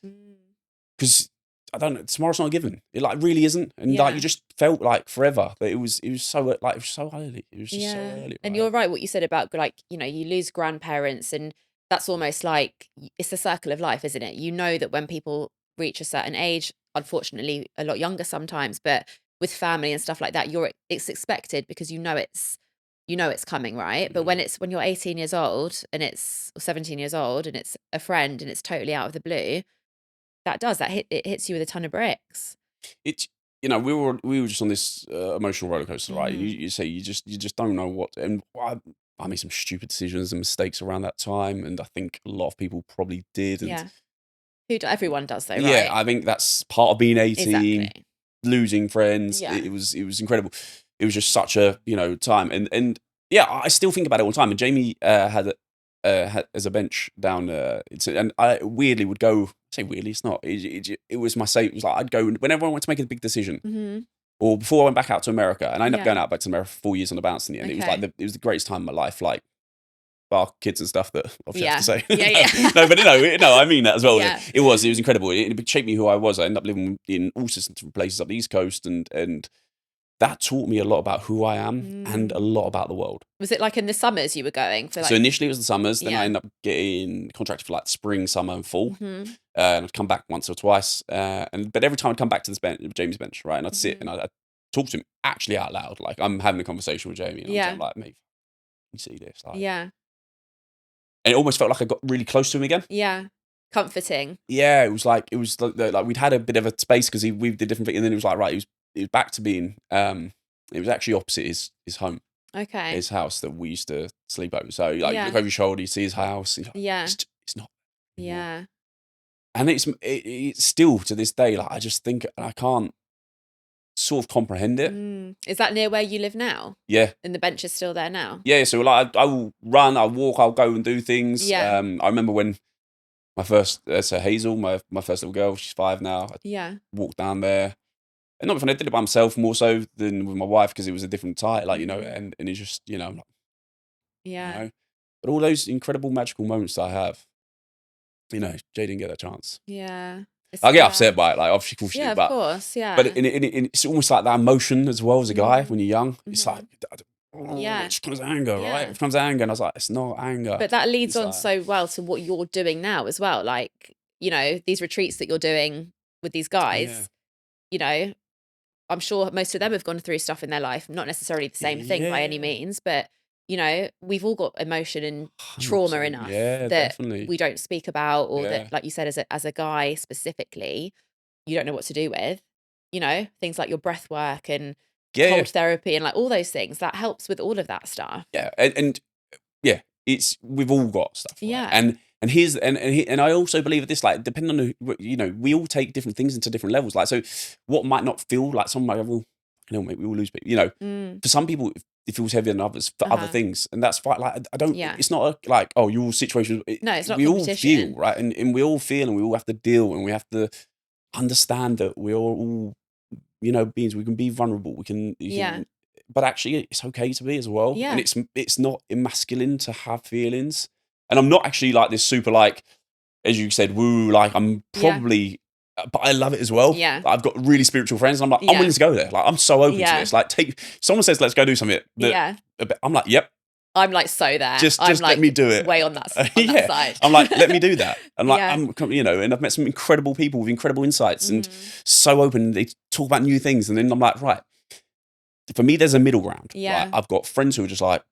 Because I don't know, tomorrow's not a given. It like really isn't. And like you just felt like forever that it was so like, it was so early. It was just so early. Right? And you're right what you said about like, you lose grandparents, and that's almost like it's the circle of life, isn't it? You know that when people reach a certain age, unfortunately a lot younger sometimes, but with family and stuff like that, it's expected because it's coming, right? But when you're 18 years old and or 17 years old and it's a friend and it's totally out of the blue, it hits you with a ton of bricks. It's we were just on this emotional roller coaster, right? You say you just don't know what, and I made some stupid decisions and mistakes around that time, and I think a lot of people probably did. And everyone does though, right? Yeah, I think that's part of being 18, exactly. Losing friends. Yeah. It was incredible. It was just such a time, and yeah, I still think about it all the time. And Jamie had as a bench down, and I weirdly would go. Say weirdly, it's not. It was my safe. It was like I'd go whenever I wanted to make a big decision, or before I went back out to America, and I ended up going out back to America for 4 years on the bounce in the end. Okay. It was like it was the greatest time of my life. Like bar kids and stuff that obviously I have to say. No, but no, I mean that as well. Yeah. It was incredible. It shaped me who I was. I ended up living in all sorts of different places up the East Coast, and that taught me a lot about who I am and a lot about the world. Was it like in the summers you were going for? Like... So initially it was the summers, then I ended up getting contracted for like spring, summer, and fall. And I'd come back once or twice. But every time I'd come back to this Jamie's bench, right, and I'd sit and I'd talk to him actually out loud, like I'm having a conversation with Jamie, and I'm like, mate, you see this? Like, and it almost felt like I got really close to him again. Yeah. Comforting. Yeah, it was like we'd had a bit of a space because we did different things, and then it was like, right, it was back to being it was actually opposite his home. Okay. His house that we used to sleep over. So like you look over your shoulder, you see his house. Like, it's not. Yeah. And it's still to this day, like I just think I can't sort of comprehend it. Is that near where you live now? Yeah. And the bench is still there now? Yeah, so like I will run, I'll walk, I'll go and do things. Yeah. I remember when my first Hazel, my first little girl, she's 5 now. I walked down there. And not if I did it by myself more so than with my wife because it was a different type, like, and it's just, like, but all those incredible magical moments that I have, Jay didn't get that chance. Yeah. I get upset by it, like, obviously, yeah, of course, yeah. But it's almost like that emotion as well as a guy when you're young. It's like, it just comes anger, right? It comes anger, and I was like, it's not anger. But that leads on so well to what you're doing now as well. Like, these retreats that you're doing with these guys, I'm sure most of them have gone through stuff in their life, not necessarily the same thing by any means, but we've all got emotion and trauma in us that definitely. We don't speak about, or that, like you said, as a guy specifically, you don't know what to do with. Things like your breath work and cold therapy and like all those things that helps with all of that stuff. Yeah, and we've all got stuff. Right? Yeah, and I also believe this, like, depending on we all take different things into different levels. Like, so what might not feel like some might go, mate, we all lose people. For some people it feels heavier than others for other things, and that's fine. Like, I don't. Yeah. It's not like your situation. No, it's not. We all feel, right, and we all feel, and we all have to deal, and we have to understand that we're all beings. We can be vulnerable. We can, Yeah. but actually, it's okay to be as well. Yeah. And it's not emasculine to have feelings. And I'm not actually like this super like, as you said, woo. Like I'm probably, but I love it as well. Yeah. Like, I've got really spiritual friends, and I'm like, I'm willing to go there. Like I'm so open to this. Like someone says, let's go do something. I'm like, yep. I'm like so there. Just I'm like let me do it. Way on that, that side. I'm like, let me do that. And like, and I've met some incredible people with incredible insights and so open. They talk about new things, and then I'm like, right. For me, there's a middle ground. Yeah. Like, I've got friends who are just like,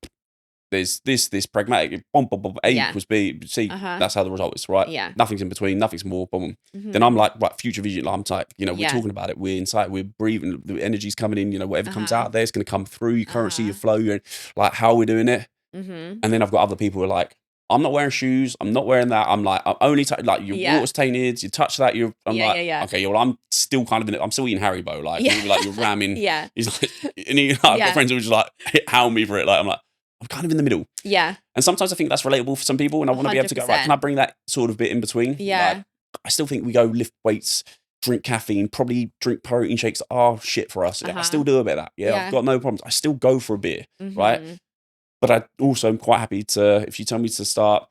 there's this pragmatic, A equals B, C. That's how the result is, right? Yeah. Nothing's in between, nothing's more, boom. Then I'm like, right, future vision. Like, I'm like, we're talking about it. We're inside, we're breathing, the energy's coming in, whatever comes out there is going to come through. You can't see your flow, like how we're doing it. And then I've got other people who are like, I'm not wearing shoes. I'm not wearing that. I'm like, I'm only like your water's tainted. You touch that. Okay, well, I'm still kind of in it. I'm still eating Haribo. Like, you're ramming. He's like, and I've got friends who are just like, hound me for it. Like, I'm like, I'm kind of in the middle. Yeah. And sometimes I think that's relatable for some people, and I want to be able to go, right, can I bring that sort of bit in between? Yeah. Like, I still think we go lift weights, drink caffeine, probably drink protein shakes are shit for us. I still do a bit of that. Yeah, I've got no problems. I still go for a beer, right? But I also am quite happy to, if you tell me to start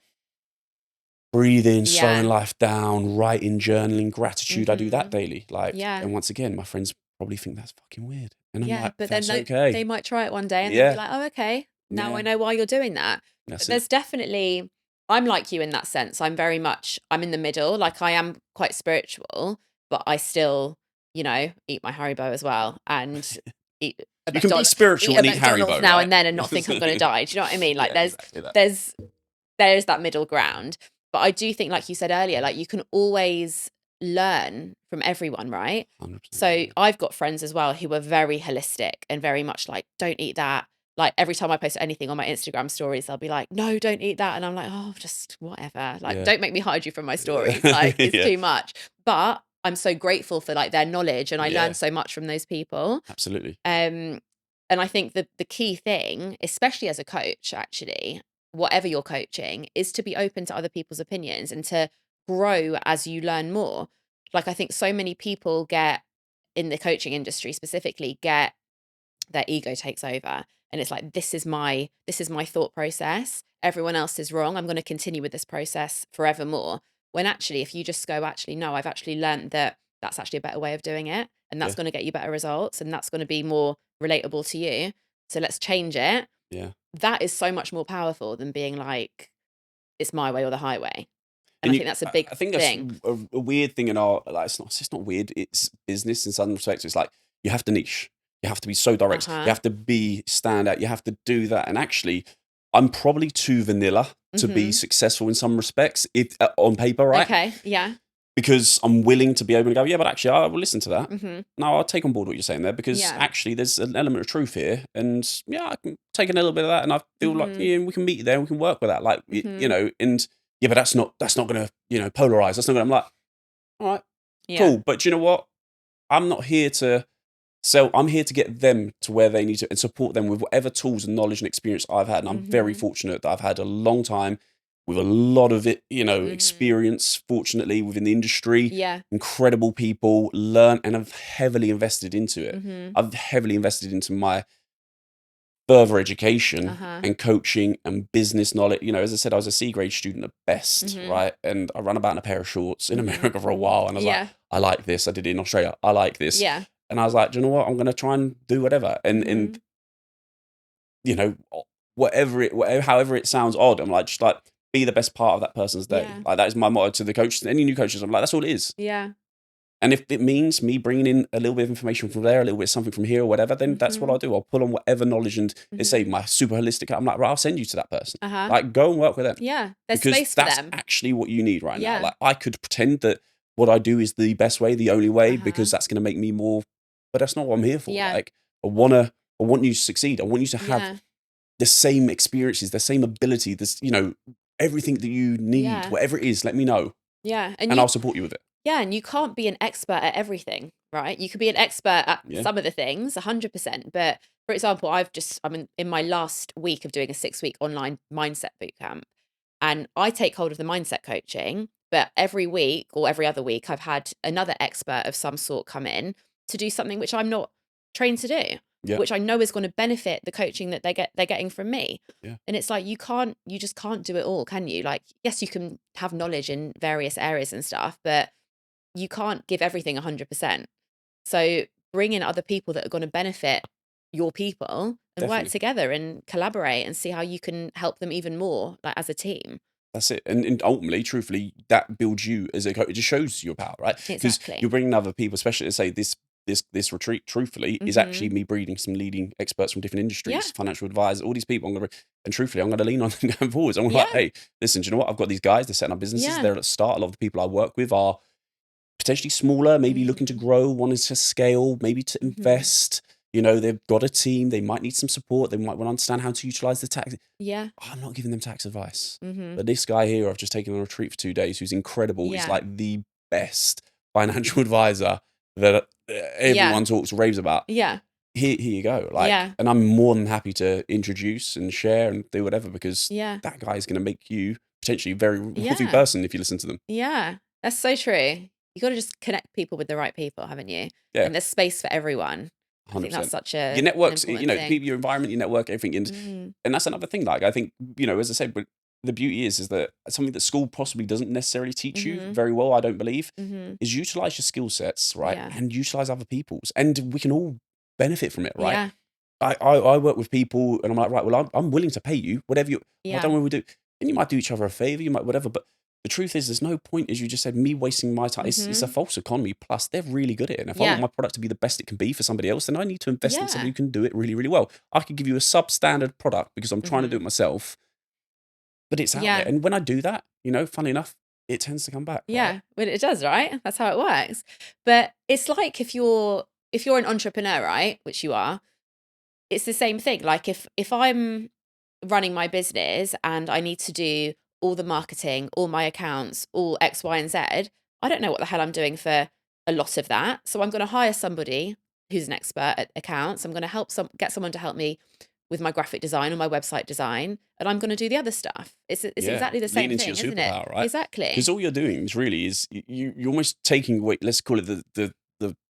breathing, slowing life down, writing, journaling, gratitude, I do that daily. Like, and once again, my friends probably think that's fucking weird. And I'm like, but then okay. They might try it one day and they'll be like, oh, okay. Now I know why you're doing that. But there's definitely, I'm like you in that sense. I'm in the middle. Like, I am quite spiritual, but I still, eat my Haribo as well and eat. You can be spiritual and eat Haribo now right? and then and not think I'm going to die. Do you know what I mean? Like, there's that middle ground. But I do think, like you said earlier, like you can always learn from everyone, right? 100%. So I've got friends as well who are very holistic and very much like, don't eat that. Like, every time I post anything on my Instagram stories, they'll be like, no, don't eat that. And I'm like, oh, just whatever. Like, don't make me hide you from my stories. Like, it's too much. But I'm so grateful for like their knowledge, and I learn so much from those people. Absolutely. And I think the key thing, especially as a coach, actually, whatever you're coaching, is to be open to other people's opinions and to grow as you learn more. Like, I think so many people in the coaching industry specifically, their ego takes over. And it's like, this is my thought process. Everyone else is wrong. I'm going to continue with this process forevermore. When actually, if you just go, actually, no, I've actually learned that that's actually a better way of doing it. And that's going to get you better results. And that's going to be more relatable to you. So let's change it. Yeah. That is so much more powerful than being like, it's my way or the highway. And I think that's a big thing. I think that's a weird thing in our, like, it's not weird. It's business in some respects. It's like, you have to niche. You have to be so direct. You have to be stand out. You have to do that. And actually, I'm probably too vanilla to be successful in some respects, on paper, right? Okay, yeah. Because I'm willing to be able to go, but actually, I will listen to that. No, I'll take on board what you're saying there, because actually, there's an element of truth here. And I can take a little bit of that, and I feel like we can meet there and we can work with that. Like, and but that's not going to, polarize. That's not going to, I'm like, all right, cool. But you know what? I'm not here to sell. I'm here to get them to where they need to and support them with whatever tools and knowledge and experience I've had. And I'm very fortunate that I've had a long time with a lot of it, experience, fortunately, within the industry. Yeah. Incredible people, learn, and I've heavily invested into it. I've heavily invested into my further education and coaching and business knowledge. As I said, I was a C grade student at best, right? And I ran about in a pair of shorts in America for a while. And I was like, I like this. I did it in Australia. I like this. Yeah. And I was like, do you know what? I'm going to try and do whatever. And however it sounds odd, I'm like, just like, be the best part of that person's day. Yeah. Like, that is my motto to the coaches. Any new coaches, I'm like, that's all it is. Yeah. And if it means me bringing in a little bit of information from there, a little bit of something from here or whatever, then that's what I'll do. I'll pull on whatever knowledge and let's say my super holistic. I'm like, right, I'll send you to that person. Like, go and work with them. Yeah. There's because space for that's them. actually what you need right now. Like, I could pretend that what I do is the best way, the only way, because that's going to make me more, but that's not what I'm here for. Yeah. Like, I want you to succeed. I want you to have the same experiences, the same ability, this, everything that you need, whatever it is, let me know. Yeah. And I'll support you with it. Yeah, and you can't be an expert at everything, right? You could be an expert at some of the things, 100%. But for example, I'm in my last week of doing a 6-week online mindset bootcamp, and I take hold of the mindset coaching. But every week or every other week, I've had another expert of some sort come in to do something which I'm not trained to do, which I know is going to benefit the coaching that they're getting from me. And it's like, you just can't do it all, can you? Like, yes, you can have knowledge in various areas and stuff, but you can't give everything 100%. So bring in other people that are going to benefit your people and work together and collaborate and see how you can help them even more, like as a team. That's it. And ultimately, truthfully, that builds you as a coach. It just shows your power, right? Because you're bringing other people, especially to say this retreat, truthfully, is actually me breeding some leading experts from different industries, financial advisors, all these people. And truthfully, I'm going to lean on them going forwards. I'm like, hey, listen, do you know what? I've got these guys, they're setting up businesses. They're at the start. A lot of the people I work with are potentially smaller, maybe looking to grow, wanting to scale, maybe to invest. You know, they've got a team. They might need some support. They might want to understand how to utilize the tax. I'm not giving them tax advice. But this guy here, I've just taken on a retreat for 2 days, who's incredible. He's like the best financial advisor that everyone talks raves about. Here you go. Like, and I'm more than happy to introduce and share and do whatever, because that guy is going to make you potentially a very wealthy person if you listen to them. Yeah, that's so true. You got to just connect people with the right people, haven't you? And there's space for everyone. 100%. I think that's such a your networks, you know, people, your environment, your network, everything, and that's another thing. Like, I think, you know, as I said, but the beauty is that something that school possibly doesn't necessarily teach you very well, I don't believe, is utilize your skill sets, right, and utilize other people's, and we can all benefit from it, right? I work with people, and I'm like, right, well, I'm willing to pay you whatever you. I don't know what we do, and you might do each other a favor, you might whatever, but the truth is, there's no point, as you just said, me wasting my time. It's a false economy. Plus, they're really good at it. And if I want my product to be the best it can be for somebody else, then I need to invest in somebody who can do it really, really well. I could give you a substandard product because I'm trying to do it myself, but it's out there. And when I do that, you know, funny enough, it tends to come back. Well, it does, right? That's how it works. But it's like if you're an entrepreneur, right, which you are, it's the same thing. Like if I'm running my business and I need to do all the marketing, all my accounts, all X, Y, and Z, I don't know what the hell I'm doing for a lot of that. So I'm going to hire somebody who's an expert at accounts. I'm going to get someone to help me with my graphic design or my website design, and I'm going to do the other stuff. It's exactly the same thing, isn't it? Right? Exactly. Because all you're doing is really you're almost taking away, let's call it the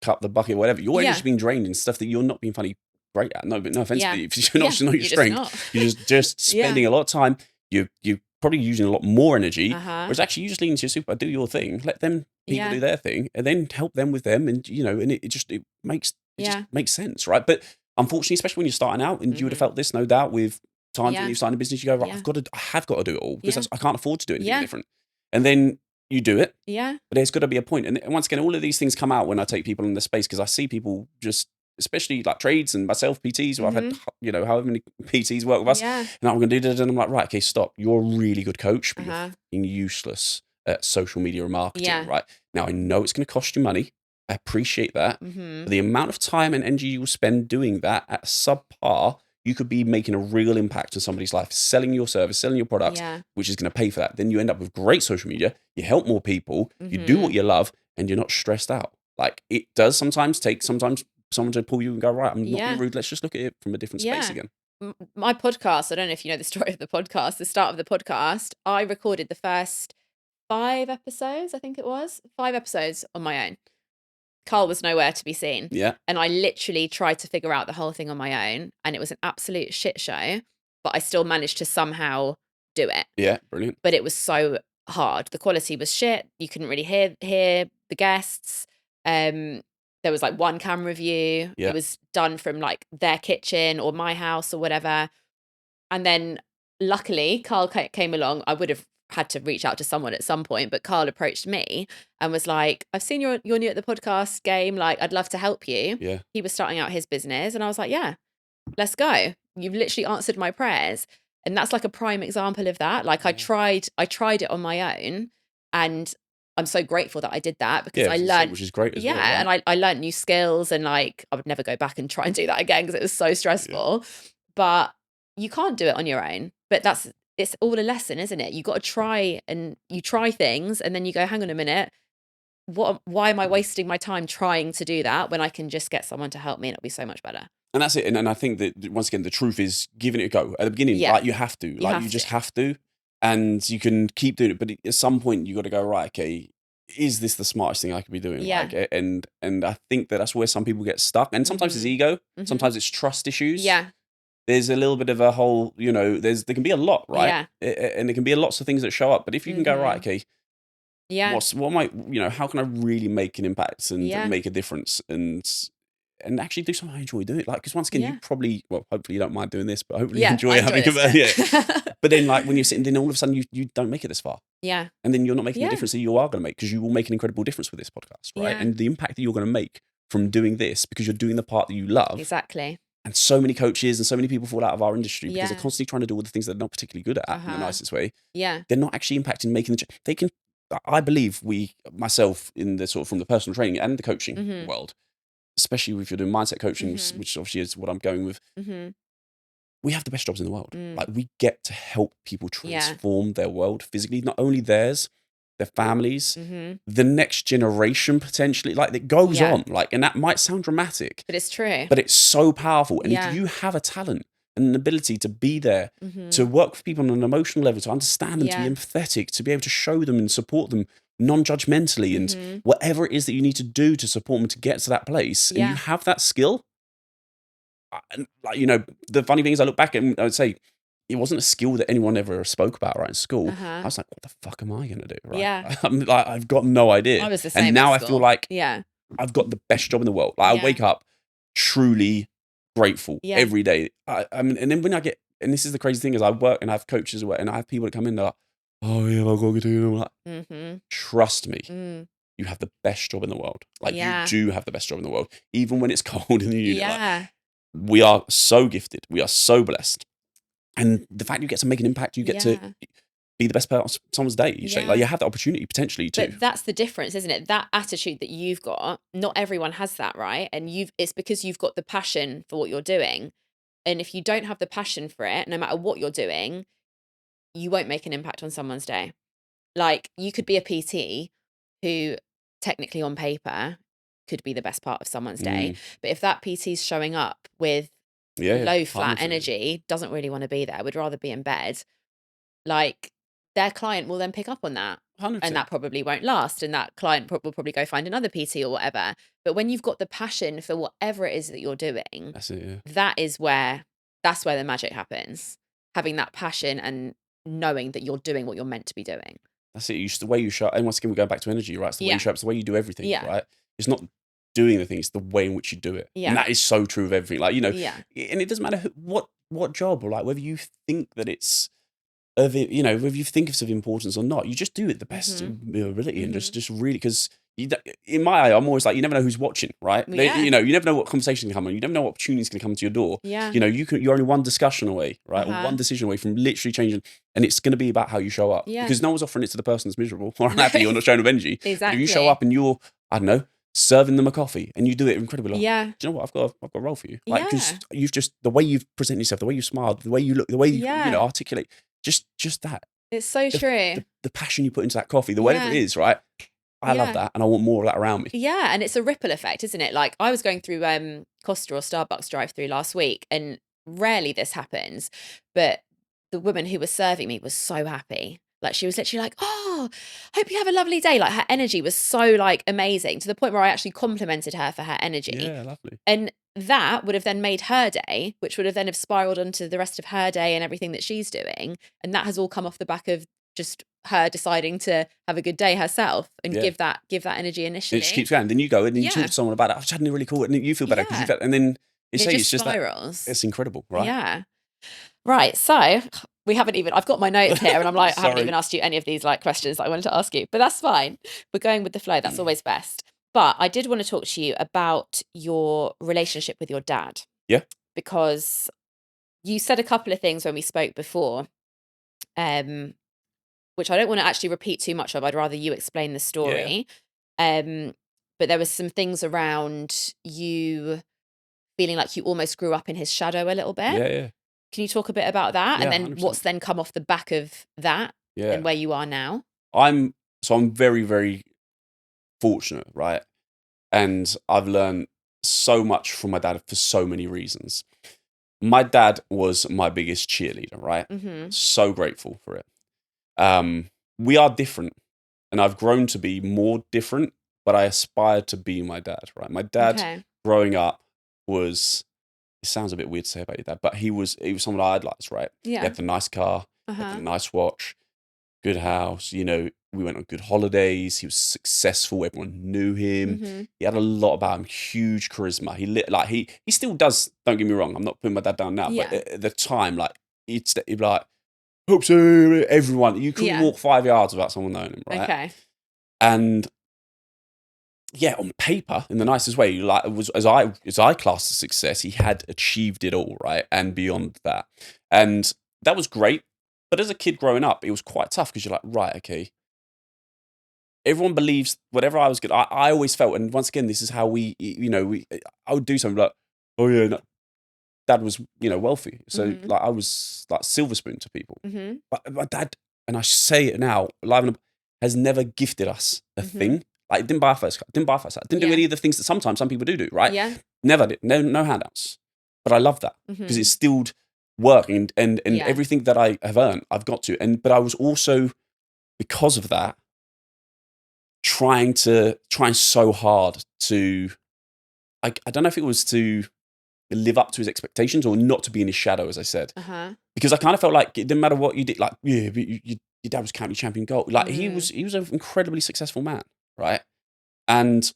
cup, the bucket, whatever. You're just being drained in stuff that you're not being funny great at. No, but no offense to you. If you're not your strength. You're just spending a lot of time. You're probably using a lot more energy. Whereas actually, you just lean into your super, do your thing, let them people do their thing, and then help them with them, and you know, and it just makes sense, right? But unfortunately, especially when you're starting out, and you would have felt this, no doubt, with times when you've started a business, you go, right, I have got to do it all because I can't afford to do anything different, and then you do it. But there's got to be a point, and once again, all of these things come out when I take people in the space, because I see people just, especially like trades and myself, PTs, who I've had, you know, however many PTs work with us, and I'm going to do that, and I'm like, right, okay, stop. You're a really good coach, but you're fucking useless at social media and marketing, right? Now, I know it's going to cost you money. I appreciate that. But the amount of time and energy you will spend doing that at subpar, you could be making a real impact on somebody's life, selling your service, selling your product, which is going to pay for that. Then you end up with great social media. You help more people. You do what you love, and you're not stressed out. Like, it does sometimes take someone to pull you and go, right, I'm not being rude. Let's just look at it from a different space again. My podcast, I don't know if you know the story of the podcast, the start of the podcast, I recorded the first 5 episodes, I think it was. 5 episodes on my own. Carl was nowhere to be seen. And I literally tried to figure out the whole thing on my own, and it was an absolute shit show, but I still managed to somehow do it. Yeah, brilliant. But it was so hard. The quality was shit. You couldn't really hear the guests. There was like one camera view. It was done from like their kitchen or my house or whatever. And then luckily Carl came along. I would have had to reach out to someone at some point, but Carl approached me and was like, I've seen you're new at the podcast game. Like, I'd love to help you. He was starting out his business, and I was like, yeah, let's go. You've literally answered my prayers. And that's like a prime example of that. Like, I tried it on my own, and I'm so grateful that I did that, because I learned, which is great as well. Yeah, and I learned new skills, and like I would never go back and try and do that again because it was so stressful. But you can't do it on your own. But it's all a lesson, isn't it? You got to try, and you try things, and then you go, hang on a minute, why am I wasting my time trying to do that when I can just get someone to help me and it'll be so much better? And that's it. And I think that, once again, the truth is giving it a go at the beginning. Like, you have to, like, you just have to, and you can keep doing it. But at some point you got to go, right, okay, is this the smartest thing I could be doing? Yeah. Like, and I think that's where some people get stuck. And sometimes it's ego, sometimes it's trust issues. Yeah. There's a little bit of a whole, there can be a lot, right? Yeah. And there can be lots of things that show up. But if you can go, right, okay, yeah, what am I, how can I really make an impact and make a difference and actually do something I enjoy doing? Like, because once again, you probably, well, hopefully you don't mind doing this, but hopefully you enjoy having But then, like, when you're sitting, then all of a sudden you don't make it this far. Yeah. And then you're not making the difference that you are going to make, because you will make an incredible difference with this podcast, right? Yeah. And the impact that you're going to make from doing this, because you're doing the part that you love. Exactly. And so many coaches and so many people fall out of our industry because they're constantly trying to do all the things they're not particularly good at in the nicest way. Yeah. They're not actually impacting, making the change. They can, I believe myself in the sort of from the personal training and the coaching world, especially if you're doing mindset coaching, which obviously is what I'm going with, we have the best jobs in the world. Like, we get to help people transform their world physically, not only theirs, their families, the next generation potentially. Like, it goes on. Like, and that might sound dramatic, but it's true. But it's so powerful. And if you have a talent and an ability to be there, to work with people on an emotional level, to understand them, to be empathetic, to be able to show them and support them non-judgmentally, and whatever it is that you need to do to support them to get to that place, and you have that skill. And, like, the funny thing is, I look back and I would say, it wasn't a skill that anyone ever spoke about, right, in school. I was like, what the fuck am I going to do, right? Yeah. I'm like, I've got no idea. I was the same. And now I feel like I've got the best job in the world. Like, I wake up truly grateful every day. I mean, and then when I get, and this is the crazy thing, is I work and I have coaches and I have people that come in, they're like, oh yeah, I've got to do it. I'm like, trust me, you have the best job in the world. Like, you do have the best job in the world, even when it's cold in the unit. Like, we are so gifted. We are so blessed. And the fact you get to make an impact, you get to be the best part of someone's day each day. Like, you have the opportunity potentially too. But that's the difference, isn't it? That attitude that you've got, not everyone has that, right? And it's because you've got the passion for what you're doing. And if you don't have the passion for it, no matter what you're doing, you won't make an impact on someone's day. Like, you could be a PT who technically on paper could be the best part of someone's day. But if that PT's showing up with low flat energy, doesn't really want to be there, would rather be in bed, like, their client will then pick up on that. 100%. And that probably won't last. And that client will probably go find another PT or whatever. But when you've got the passion for whatever it is that you're doing, that's it, that's where the magic happens. Having that passion and knowing that you're doing what you're meant to be doing. That's it. The way you show up, and once again, we're going back to energy, right? It's the way you show up, it's the way you do everything, right? It's not doing the thing, it's the way in which you do it. And that is so true of everything. Like, and it doesn't matter what job, or like whether you think that it's of it, whether you think it's of importance or not, you just do it the best of your ability, and just really, because in my eye, I'm always like, you never know who's watching, right? You never know what conversation can come on. You never know what opportunity is going to come to your door. You're only one discussion away, right? Or one decision away from literally changing, and it's going to be about how you show up, because no one's offering it to the person that's miserable or unhappy or not showing up energy. Exactly. But if you show up and you're, I don't know, serving them a coffee, and you do it incredibly well. Do you know what? I've got a role for you. Like, because you've just, the way you've presented yourself, the way you smiled, the way you look, the way you articulate, just that. It's so true. The passion you put into that coffee, the whatever it is, right? I love that, and I want more of that around me. Yeah, and it's a ripple effect, isn't it? Like, I was going through Costa or Starbucks drive-through last week, and rarely this happens, but the woman who was serving me was so happy. Like, she was literally like, oh, hope you have a lovely day. Like, her energy was so, like, amazing, to the point where I actually complimented her for her energy. Yeah, lovely. And that would have then made her day, which would have then have spiraled onto the rest of her day and everything that she's doing. And that has all come off the back of just her deciding to have a good day herself and give that energy initially. It just keeps going. Then you go and then you talk to someone about it. I've just had a really cool, and you feel better because you've had, and then it's just spirals. It's incredible, right? Yeah. Right. So I've got my notes here, and I'm like, I haven't even asked you any of these like questions that I wanted to ask you, but that's fine. We're going with the flow. That's always best. But I did want to talk to you about your relationship with your dad. Yeah. Because you said a couple of things when we spoke before, which I don't want to actually repeat too much of. I'd rather you explain the story. But there was some things around you feeling like you almost grew up in his shadow a little bit. Yeah. Can you talk a bit about that? Yeah, and then 100%. what's then come off the back of that and where you are now? I'm very, very fortunate, right? And I've learned so much from my dad for so many reasons. My dad was my biggest cheerleader, right? So grateful for it. We are different and I've grown to be more different, but I aspired to be my dad, right? My dad growing up was, it sounds a bit weird to say about your dad, but he was someone I idolized, right? Yeah. He had the nice car, he had the nice watch, good house, you know, we went on good holidays, he was successful, everyone knew him. He had a lot about him, huge charisma. He still does, don't get me wrong, I'm not putting my dad down now, but at the time, like, he'd be like, "Oops, everyone," you couldn't walk 5 yards without someone knowing him, right? Okay. And yeah, on paper, in the nicest way, like, it was as I classed as success, he had achieved it all, right, and beyond that, and that was great. But as a kid growing up, it was quite tough because you're like, right, okay, everyone believes whatever I was good. I always felt, and once again, this is how I would do something like, "Oh yeah, no, dad was, wealthy, so like I was like silver spoon to people." But my dad, and I say it now, live and has never gifted us a thing. Like, didn't buy our first car, didn't buy our first house, didn't do any of the things that sometimes some people do, right? Yeah. Never did. No handouts. But I love that because it still work and everything that I have earned, I've got to. But I was also, because of that, trying so hard to, I don't know if it was to live up to his expectations or not to be in his shadow, as I said. Because I kind of felt like it didn't matter what you did. Like, yeah, but your dad was county champion goal. Like, he was an incredibly successful man, right? And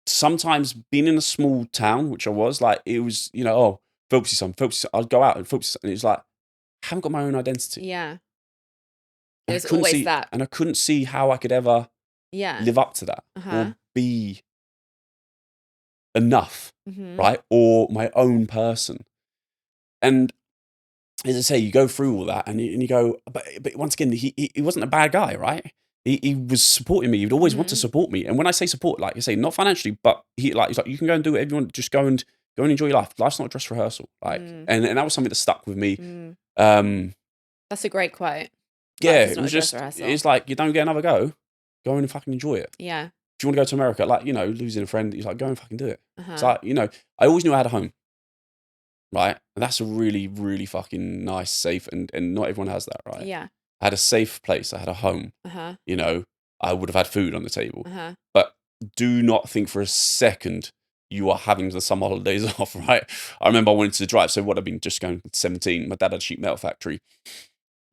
sometimes being in a small town, which I was, like, it was, oh, Phelps's son. I'd go out and Phelps's son. And it was like, I haven't got my own identity. Yeah. And There's always that. And I couldn't see how I could ever live up to that or be enough, right? Or my own person. And as I say, you go through all that and you go, but once again, he wasn't a bad guy, right? He was supporting me. He'd always want to support me. And when I say support, like I say, not financially, but he's like, you can go and do whatever you want. Just go and enjoy your life. Life's not a dress rehearsal. Like, and that was something that stuck with me. That's a great quote. Yeah, it was just, it's like, you don't get another go in and fucking enjoy it. Yeah. If you want to go to America, like, losing a friend, he's like, go and fucking do it. It's like, I always knew I had a home. Right? And that's a really, really fucking nice, safe, and not everyone has that, right? Yeah. I had a safe place. I had a home. I would have had food on the table. But do not think for a second you are having the summer holidays off, right? I remember I wanted to drive. So what, I've been just going 17. My dad had a sheet metal factory.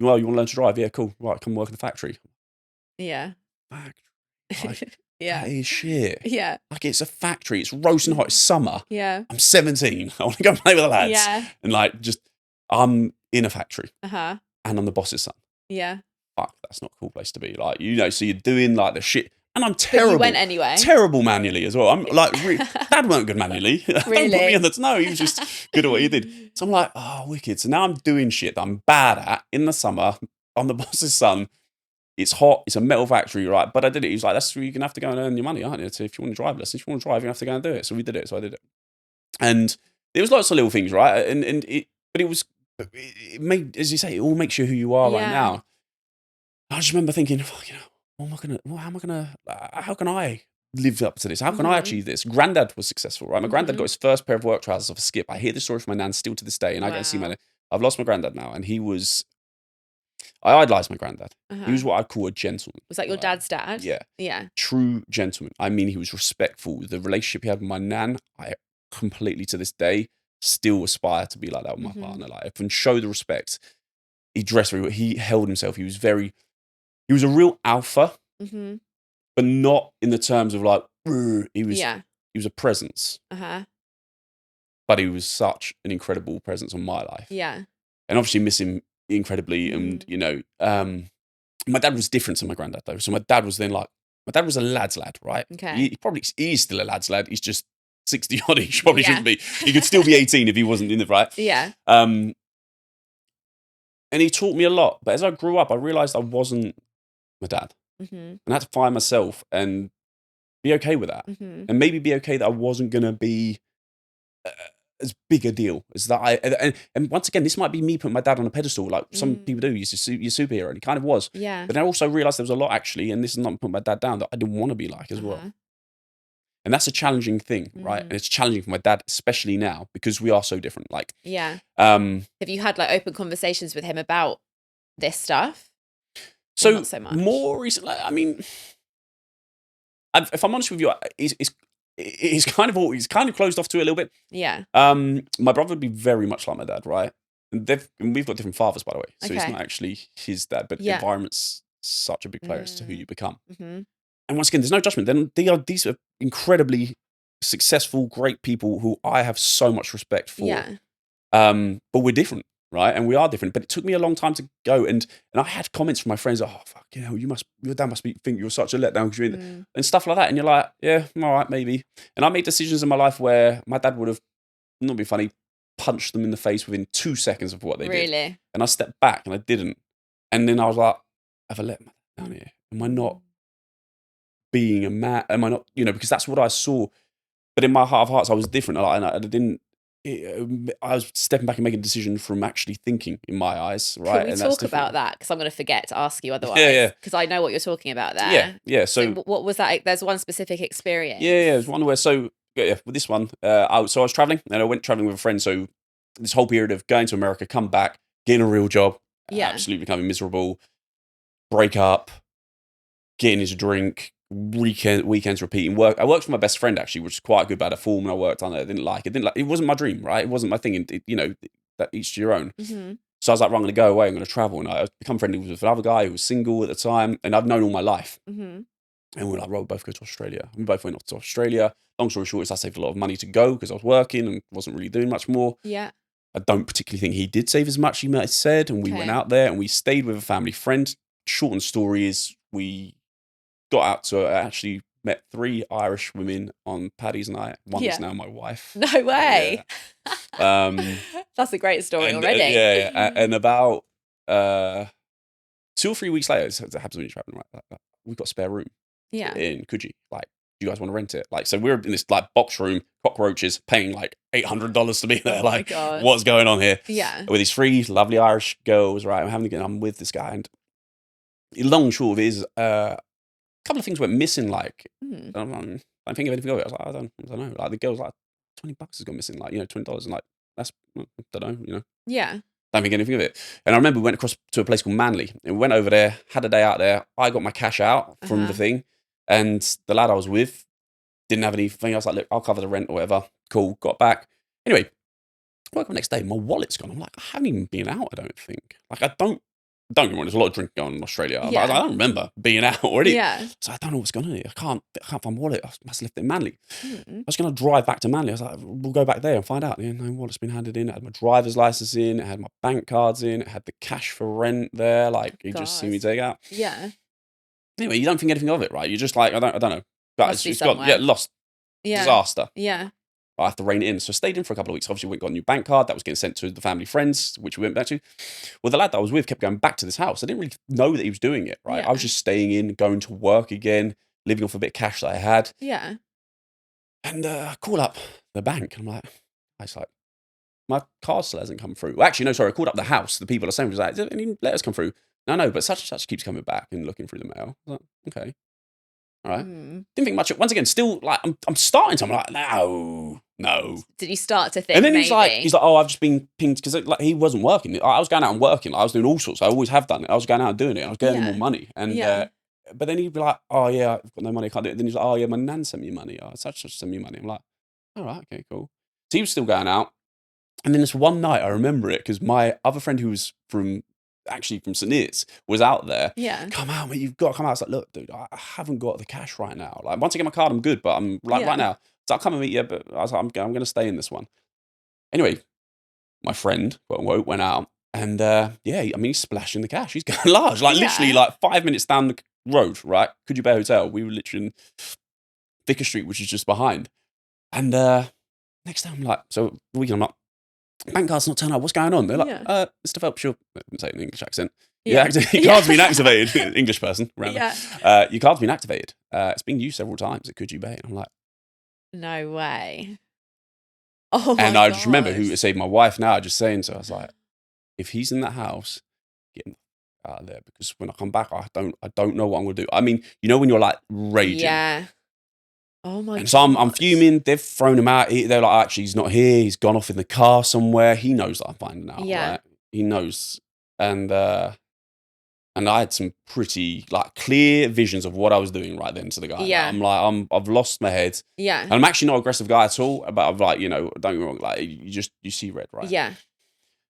Well, you want to learn to drive? Yeah, cool. Right, come work in the factory. Yeah. Factory. Like, yeah. That is shit. Yeah. Like, it's a factory. It's roasting hot. It's summer. Yeah. I'm 17. I want to go and play with the lads. Yeah. And like, just, I'm in a factory. And I'm the boss's son. Yeah. Fuck, that's not a cool place to be. Like, so you're doing like the shit. And I'm terrible. But you went anyway. Terrible manually as well. I'm like, Dad weren't good manually. Really? Don't put me on the, no, he was just good at what he did. So I'm like, oh, wicked. So now I'm doing shit that I'm bad at in the summer. I'm the boss's son. It's hot. It's a metal factory, right? But I did it. He was like, that's where you're going to have to go and earn your money, aren't you? So if you want to drive lessons, if you want to drive, you have to go and do it. So we did it. So I did it. And there was lots of little things, right? But it made, as you say, it all makes you who you are right now. I just remember thinking, how can I live up to this? How can I achieve this? Granddad was successful, right? My granddad got his first pair of work trousers off a skip. I hear this story from my nan still to this day, and I get to see I've lost my granddad now, and I idolized my granddad. He was what I'd call a gentleman. Was that your dad's dad? Yeah. Yeah. True gentleman. I mean, he was respectful. The relationship he had with my nan, I completely to this day still aspire to be like that with my partner. Like, and show the respect. He dressed very well. He held himself. He was a real alpha, but not in the terms of like, he was a presence. But he was such an incredible presence on my life. Yeah. And obviously miss him incredibly. And, my dad was different to my granddad though. So my dad was a lad's lad, right? Okay. He is still a lad's lad. He's just 60 odd. He probably shouldn't be. He could still be 18 if he wasn't in the right. Yeah. And he taught me a lot. But as I grew up, I realized I wasn't my dad. And I had to find myself and be okay with that. And maybe be okay that I wasn't going to be as big a deal as that. And once again, this might be me putting my dad on a pedestal, like some people do. He's your superhero, and he kind of was. Yeah. But I also realized there was a lot actually, and this is not putting my dad down, that I didn't want to be like as well. And that's a challenging thing, right? And it's challenging for my dad, especially now, because we are so different. Like, have you had like open conversations with him about this stuff? So not so much? more recently, I mean, if I'm honest with you, he's kind of closed off to it a little bit. Yeah. My brother would be very much like my dad, right? And we've got different fathers, by the way, so it's Okay. not actually his dad, but Yeah. environment's such a big player as to who you become. Mm-hmm. And once again, there's no judgment. Then these are incredibly successful, great people who I have so much respect for. Yeah. But we're different, right? And we are different. But it took me a long time to go. And I had comments from my friends, oh, fuck, you know, your dad must think you're such a letdown because you're in, and stuff like that. And you're like, yeah, all right, maybe. And I made decisions in my life where my dad would have, not be funny, punched them in the face within 2 seconds of what they did. Really? And I stepped back and I didn't. And then I was like, have I let my dad down here? Am I not being a man? Am I not, you know, because that's what I saw. But in my heart of hearts, I was different. I didn't. I was stepping back and making a decision from actually thinking in my eyes, right? Can we talk about that? Because I'm going to forget to ask you otherwise. Yeah. Because I know what you're talking about there. Yeah. So what was that? There's one specific experience. Yeah. There's one where, so with this one, I was traveling and I went traveling with a friend. So this whole period of going to America, come back, getting a real job, absolutely becoming miserable, break up, getting his drink, weekends repeating work. I worked for my best friend actually, which is quite good. But I had a form and I worked on it. I didn't like it. It wasn't my dream, right? It wasn't my thing. And you know, that each to your own. Mm-hmm. So I was like, right, I'm going to go away. I'm going to travel. And I become friendly with another guy who was single at the time, and I've known all my life. Mm-hmm. And we're like, right, we'll both go to Australia. We both went off to Australia. Long story short is I saved a lot of money to go because I was working and wasn't really doing much more. Yeah. I don't particularly think he did save as much, he might have said. And we went out there and we stayed with a family friend. Short story is we got out to actually met 3 Irish women on Paddy's night. One is now my wife. No way. Yeah. That's a great story already. And about 2 or 3 weeks later, it happens when you're traveling, right? We've got a spare room in Coogee. Like, do you guys want to rent it? Like, so we're in this like box room, cockroaches, paying like $800 to be there. Like, what's going on here? Yeah. With these 3 lovely Irish girls, right? I'm with this guy, and long and short of it is, a couple of things went missing. Like, I don't think of anything of it. I was like, I don't know. Like, the girl's like, $20 has gone missing. Like, you know, $20, and like, that's, I don't know, you know. Yeah. Don't think anything of it. And I remember we went across to a place called Manly, and we went over there, had a day out there. I got my cash out from the thing, and the lad I was with didn't have anything. I was like, look, I'll cover the rent or whatever. Cool. Got back. Anyway, I woke up the next day, my wallet's gone. I'm like, I haven't even been out, I don't think. Like, don't get me wrong, there's a lot of drinking going on in Australia. I don't remember being out already. Yeah. So I don't know what's going on here. I can't find my wallet. I must have left it in Manly. I was going to drive back to Manly. I was like, we'll go back there and find out. Yeah, no wallet's been handed in. It had my driver's license in. It had my bank cards in. It had the cash for rent there. Like, you just see me take out. Yeah. Anyway, you don't think anything of it, right? You're just like, I don't know. But it's got, lost. Yeah. Disaster. Yeah. I have to rein it in. So I stayed in for a couple of weeks. Obviously, we got a new bank card that was getting sent to the family friends, which we went back to. Well, the lad that I was with kept going back to this house. I didn't really know that he was doing it, right? I was just staying in, going to work again, living off a bit of cash that I had. Yeah. And I call up the bank. And I'm like, it's like, my card still hasn't come through. Well, actually, no, sorry. I called up the house. The people are saying, was like, did any letters come through? No, but such and such keeps coming back and looking through the mail. I was like, okay. All right. Didn't think much. Once again, still like I'm starting to. I'm like, no. Did you start to think? And then he's like, oh, I've just been pinged because like he wasn't working. I was going out and working. Like, I was doing all sorts. I always have done it. I was going out and doing it. I was getting more money. And but then he'd be like, oh yeah, I've got no money. I can't do it. Then he's like, oh yeah, my nan sent me money. Oh, such sent me money. I'm like, all right, okay, cool. So he was still going out. And then this one night, I remember it because my other friend who was from St. Neots was out there. Yeah. Come out, mate, you've got to come out. I was like, look, dude, I haven't got the cash right now. Like, once I get my card, I'm good, but I'm like right now. So I'll come and meet you, but I was like, I'm going to stay in this one. Anyway, my friend, quote unquote, went out and he's splashing the cash. He's going large, like literally like 5 minutes down the road, right? Coogee Bay Hotel. We were literally in Vicar Street, which is just behind. And next time I'm like, so the weekend I'm like, bank card's not turning up. What's going on? They're like, Mr. Phelps, I didn't say it in an English accent. Your card's been activated. English person. Your card's been activated. It's been used several times at Coogee Bay. And I'm like, no way. Oh my And I just remember who saved my wife now, just saying so. I was like, if he's in that house, get him out of there because when I come back, I don't know what I'm going to do. I mean, you know when you're like raging. Yeah. Oh my god. And so I'm fuming. They've thrown him out. They're like, actually, he's not here. He's gone off in the car somewhere. He knows that I'm finding out. Yeah. Right? He knows. And And I had some pretty like clear visions of what I was doing right then to the guy. Yeah. I've lost my head. Yeah. And I'm actually not an aggressive guy at all, but I'm like, don't get me wrong, like you see red, right? Yeah.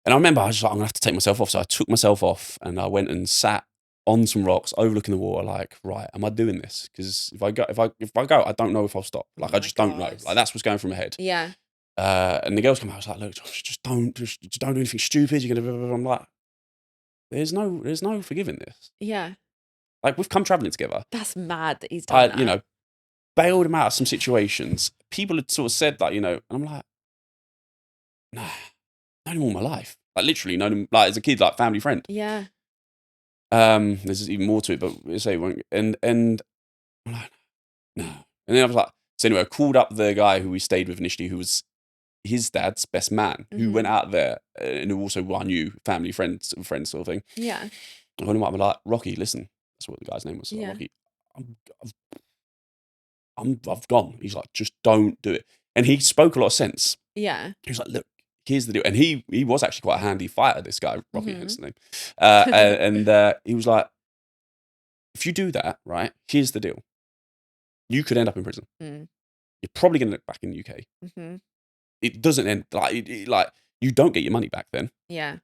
And I remember I was just like, I'm gonna have to take myself off. So I took myself off and I went and sat on some rocks overlooking the water, like, right, am I doing this? Because if I go, I don't know if I'll stop. Like, I just don't know. Like, that's what's going through my head. Yeah. And the girls come out, I was like, look, Josh, just don't do anything stupid. You're gonna blah, blah, blah. I'm like, there's no forgiving this. Yeah. Like, we've come traveling together. That's mad that he's done that. Bailed him out of some situations. People had sort of said that, and I'm like, nah, known him all my life. Like, literally known him, like, as a kid, like, family friend. Yeah. There's even more to it, but we'll say, and I'm like, no. And then I was like, so anyway, I called up the guy who we stayed with initially, who was his dad's best man, who went out there and who also I knew, family friends sort of thing. Yeah. I called him up and like, Rocky, listen, that's what the guy's name was. Yeah. Like, Rocky, I've gone. He's like, just don't do it. And he spoke a lot of sense. Yeah. He was like, look, here's the deal. And he was actually quite a handy fighter, this guy, Rocky, hence the name. And he was like, if you do that, right, here's the deal. You could end up in prison. Mm. You're probably going to end up back in the UK. Mm-hmm. It doesn't end, like, you don't get your money back then. Yeah.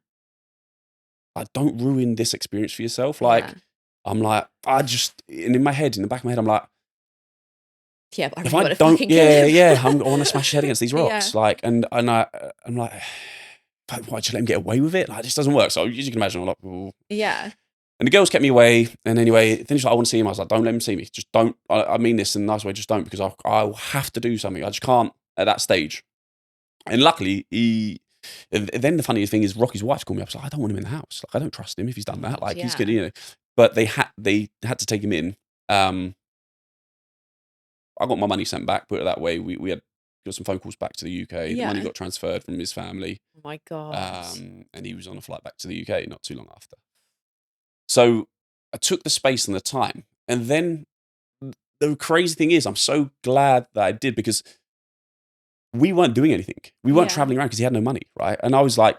Like, don't ruin this experience for yourself. Like, Yeah. I'm like, and in my head, in the back of my head, I'm like, yeah, but if I don't, I want to smash your head against these rocks. Yeah. Like, and I'm like, why'd you let him get away with it? Like, this doesn't work. So as you can imagine, I'm like, ooh. Yeah. And the girls kept me away. And anyway, finished like, I want to see him. I was like, don't let him see me. Just don't. I mean this in a nice way. Just don't, because I'll have to do something. I just can't at that stage. And luckily, then the funny thing is, Rocky's wife called me up. I was like, I don't want him in the house. Like, I don't trust him if he's done that. Like, he's good, But they had to take him in. I got my money sent back, put it that way. We got some phone calls back to the UK. The money got transferred from his family. Oh my God. And he was on a flight back to the UK not too long after. So I took the space and the time. And then the crazy thing is, I'm so glad that I did, because we weren't doing anything. We weren't traveling around because he had no money, right? And I was like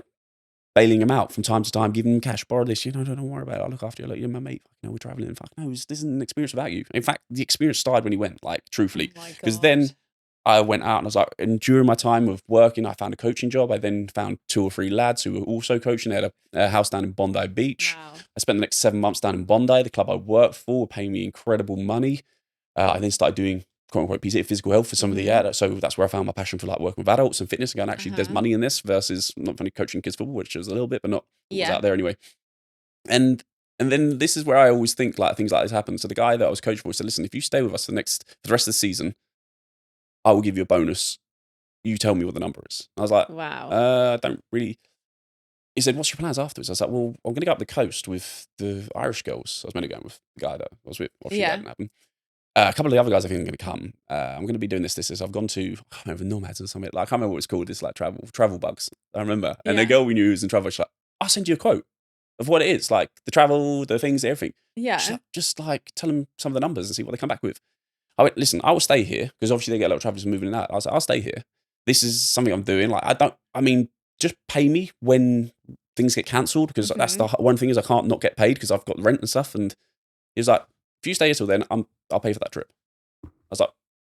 bailing him out from time to time, giving him cash, borrow this, don't worry about it. I'll look after you. Like, you're my mate. We're traveling. Fuck no, this isn't an experience without you. In fact, the experience started when he went, like, truthfully. Because then I went out and I was like, and during my time of working, I found a coaching job. I then found 2 or 3 lads who were also coaching. They had a house down in Bondi Beach. Wow. I spent the next 7 months down in Bondi. The club I worked for were paying me incredible money. I then started doing quote unquote physical health for some of the so that's where I found my passion for like working with adults and fitness and going, actually there's money in this versus not only coaching kids football, which was a little bit, but not was out there anyway. And then this is where I always think like things like this happen. So the guy that I was coaching for said, listen, if you stay with us for the rest of the season, I will give you a bonus. You tell me what the number is. I was like, wow, I don't really. He said, what's your plans afterwards? I was like, well, I'm going to go up the coast with the Irish girls. I was meant to go with the guy that I was with. Obviously, that didn't happen. A couple of the other guys I think are going to come. I'm going to be doing this. I've gone to, I can't remember, Nomads or something. Like, I can't remember what it's called. It's like travel bugs. I remember. And the girl we knew who was in travel, she's like, I'll send you a quote of what it is. Like the travel, the things, everything. Yeah. Just like tell them some of the numbers and see what they come back with. I went, listen, I will stay here, because obviously they get a lot of travelers moving in and out. I was like, I'll stay here. This is something I'm doing. Like, just pay me when things get cancelled, because that's the one thing is I can't not get paid because I've got rent and stuff. And he was like, if you stay here till then, I'll pay for that trip. I was like,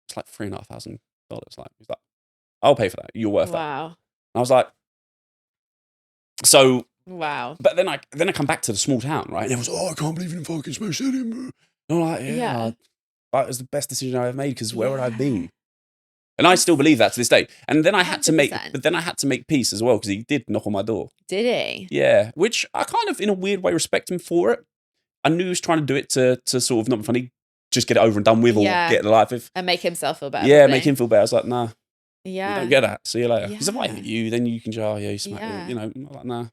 it's like $3,500. Like, he's like, I'll pay for that. You're worth that. Wow. And I was like, so. Wow. But then I come back to the small town, right? And everyone's, oh, I can't believe you didn't fucking smash that in. And I'm like, that was the best decision I ever made, because where would I have been? And I still believe that to this day. And then I had to make peace as well, because he did knock on my door. Did he? Yeah. Which I kind of, in a weird way, respect him for it. I knew he was trying to do it to sort of, not be funny, just get it over and done with, or get the life of. And make himself feel better. Yeah, probably. Make him feel better. I was like, nah. Yeah. You don't get that. See you later. Because if I hit you, then you can just, you smack me. I'm like, nah.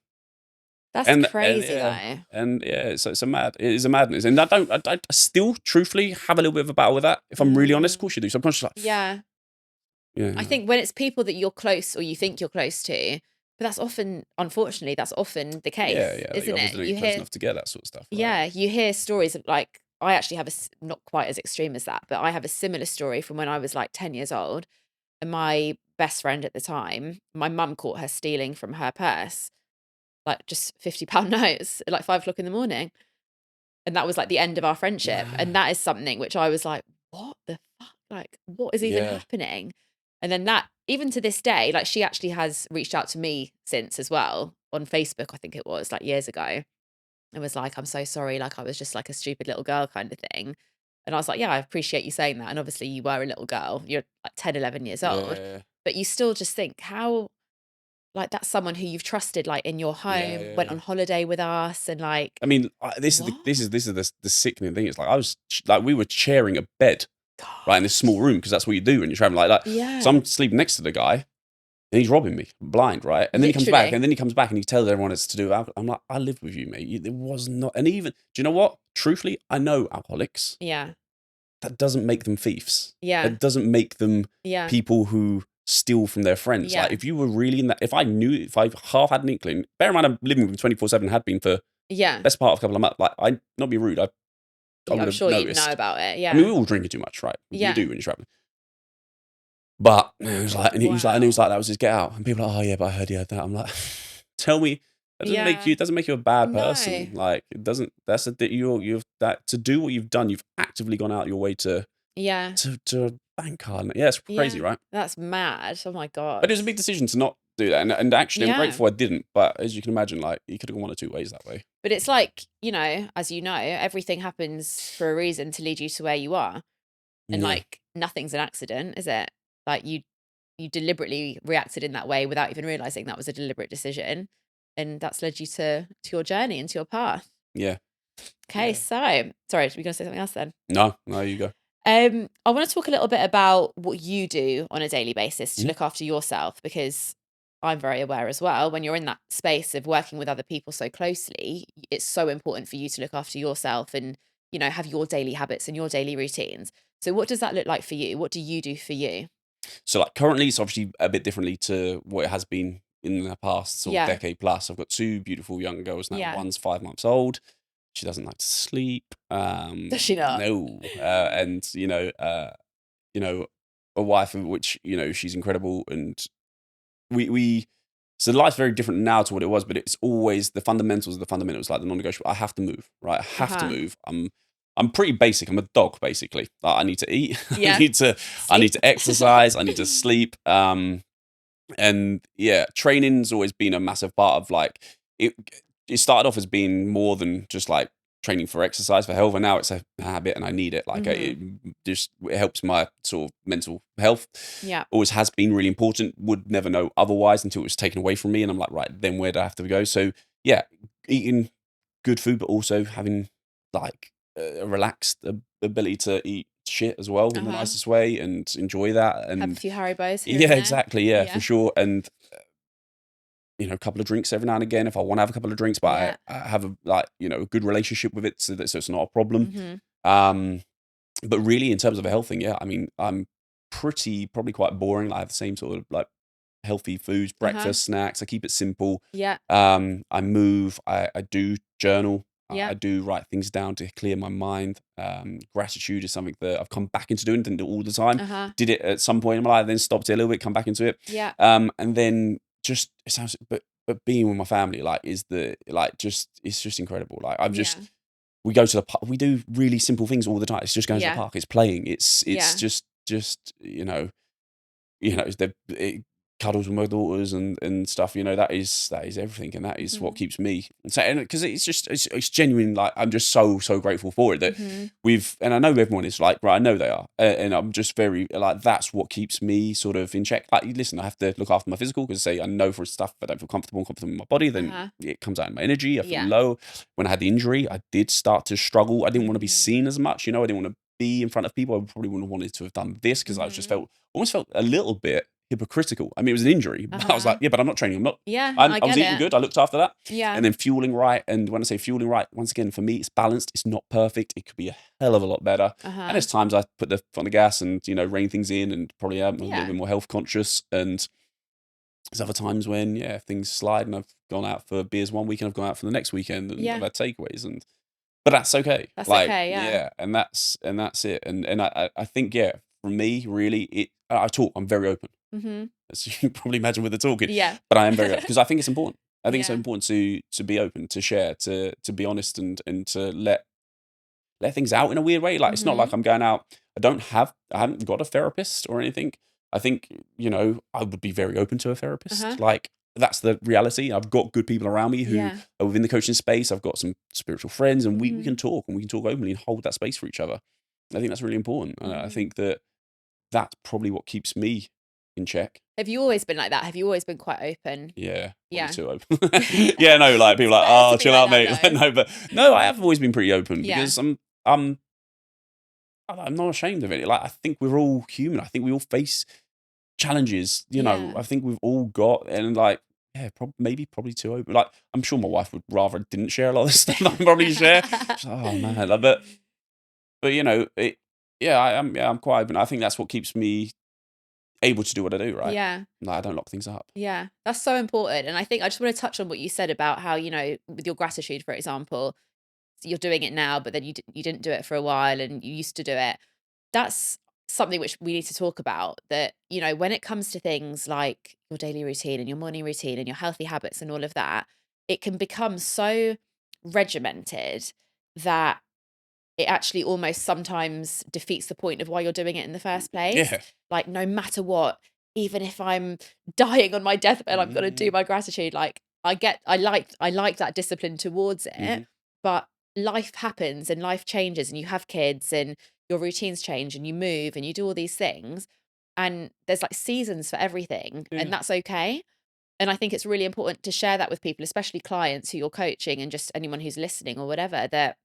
That's crazy, though. And it's a madness. And I still, truthfully, have a little bit of a battle with that. If I'm really honest, of course you do. So I'm conscious, like, yeah. I think when it's people that you're close, or you think you're close to, but that's often, unfortunately, the case, isn't it? You hear enough to get that sort of stuff. Right? Yeah, you hear stories of, like, I actually have not quite as extreme as that, but I have a similar story from when I was like 10 years old, and my best friend at the time, my mum caught her stealing from her purse, like just £50 notes at like 5 o'clock in the morning. And that was like the end of our friendship. And that is something which I was like, what the fuck? Like, what is even happening? And then that, even to this day, like she actually has reached out to me since as well on Facebook, I think it was like years ago. It was like, I'm so sorry. Like I was just like a stupid little girl kind of thing. And I was like, yeah, I appreciate you saying that. And obviously you were a little girl. You're like 10, 11 years old. But you still just think how, like that's someone who you've trusted, like in your home, went on holiday with us, and like. I mean, this is the sickening thing. It's like we were sharing a bed, right, in this small room, because that's what you do when you're traveling like that. Yeah. So I'm sleeping next to the guy, and he's robbing me, blind, right? And then he comes back, and he tells everyone it's to do with alcohol. I'm like, I lived with you, mate. It was not, and even, do you know what? Truthfully, I know alcoholics. Yeah. That doesn't make them thieves. Yeah. That doesn't make them people who steal from their friends. Like if you were really in that, if I half had an inkling, bear in mind I'm living with him 24/7, had been for best part of a couple of months. Like I, not be rude, I would I'm have sure noticed. you know about it. Yeah. I mean, we all drinking too much, right? You do when you're traveling. But it was like, and he was like, that was his get out. And people are like, oh yeah, but I heard you had that. I'm like, tell me, that doesn't make you a bad person. Like it doesn't. That's you've that to do what you've done. You've actively gone out your way to to bank card. Yeah, it's crazy, right? That's mad. Oh my god. But it was a big decision to not do that, and actually, I'm grateful I didn't. But as you can imagine, like you could have gone one or two ways that way. But it's like, as you know, everything happens for a reason to lead you to where you are, and like nothing's an accident, is it? Like you deliberately reacted in that way without even realizing that was a deliberate decision, and that's led you to your journey and to your path. Yeah. Okay, so sorry, are we gonna say something else then? No, you go. I want to talk a little bit about what you do on a daily basis to look after yourself, because I'm very aware as well, when you're in that space of working with other people so closely, it's so important for you to look after yourself and, have your daily habits and your daily routines. So what does that look like for you? What do you do for you? So like currently it's obviously a bit differently to what it has been in the past sort of decade plus. I've got two beautiful young girls now. One's 5 months old. She doesn't like to sleep. Does she not? No. And a wife of which, she's incredible, and we so life's very different now to what it was, but it's always the fundamentals, like the non-negotiable. I have to move, right? I have to move. I'm pretty basic. I'm a dog, basically. I need to eat. Yeah. I need to exercise. I need to sleep. And yeah, training's always been a massive part of like it. It started off as being more than just like training for exercise for health, and now it's a habit, and I need it. Like it helps my sort of mental health. Yeah, always has been really important. Would never know otherwise until it was taken away from me, and I'm like, right, then where do I have to go? So yeah, eating good food, but also having like a relaxed ability to eat shit as well in the nicest way and enjoy that, and have a few Haribos. Exactly, for sure, and a couple of drinks every now and again if I want to have a couple of drinks, but I have a good relationship with it, so it's not a problem. But really, in terms of a health thing, I mean, I'm probably quite boring. Like, I have the same sort of like healthy foods, breakfast, snacks. I keep it simple. I move. I do journal. I do write things down to clear my mind. Gratitude is something that I've come back into doing. Didn't do it all the time. Did it at some point in my life, then stopped it a little bit, come back into it. And then just it sounds, but being with my family is it's just incredible. Like I'm just we go to the park. We do really simple things all the time. It's just going to the park. It's playing. It's just it cuddles with my daughters and stuff. That is everything, and that is what keeps me. So, because it's genuine. Like I'm just so grateful for it that and I know everyone is like, right, I know they are, and I'm just very like that's what keeps me sort of in check. Like, listen, I have to look after my physical, because I know for stuff if I don't feel comfortable in my body, then it comes out in my energy. I feel low. When I had the injury, I did start to struggle. I didn't want to be seen as much. I didn't want to be in front of people. I probably wouldn't have wanted to have done this, because I just almost felt a little bit hypocritical. I mean, it was an injury, but I was like, but I'm not training. I was eating good. I looked after that. And then fueling right. And when I say fueling right, once again, for me, it's balanced. It's not perfect. It could be a hell of a lot better. And there's times I put the foot on the gas and, rein things in, and probably am a little bit more health conscious. And there's other times when, things slide, and I've gone out for beers one week and I've gone out for the next weekend, and I've had takeaways, but that's okay. That's okay. And that's it. And I think, for me, really, I'm very open. As you can probably imagine with the talking. But I am very open, because I think it's important. I think it's so important to be open, to share, to be honest, and to let let things out in a weird way. Like, it's not like I'm going out. I haven't got a therapist or anything. I think, I would be very open to a therapist. Like, that's the reality. I've got good people around me who are within the coaching space. I've got some spiritual friends, and we can talk, and we can talk openly and hold that space for each other. I think that's really important. And I think that's probably what keeps me in check. Have you always been like that? Have you always been quite open? Yeah. Yeah. Too open. Yeah, no, like people are like, oh, chill out, mate. No, I have always been pretty open because I'm not ashamed of it. Like, I think we're all human. I think we all face challenges. I think we've all got, and like, yeah, probably too open. Like, I'm sure my wife would rather didn't share a lot of this stuff than I probably share. She's like, oh man, like, but I'm quite open. I think that's what keeps me able to do what I do, right? Yeah. Like, I don't lock things up. Yeah, that's so important. And I think I just want to touch on what you said about how, with your gratitude, for example, you're doing it now, but then you didn't do it for a while and you used to do it. That's something which we need to talk about, that, when it comes to things like your daily routine and your morning routine and your healthy habits and all of that, it can become so regimented that it actually almost sometimes defeats the point of why you're doing it in the first place. Yeah. Like, no matter what, even if I'm dying on my deathbed, I'm going to do my gratitude. Like, I like that discipline towards it, but life happens and life changes and you have kids and your routines change and you move and you do all these things, and there's like seasons for everything, and that's okay. And I think it's really important to share that with people, especially clients who you're coaching and just anyone who's listening or whatever, that,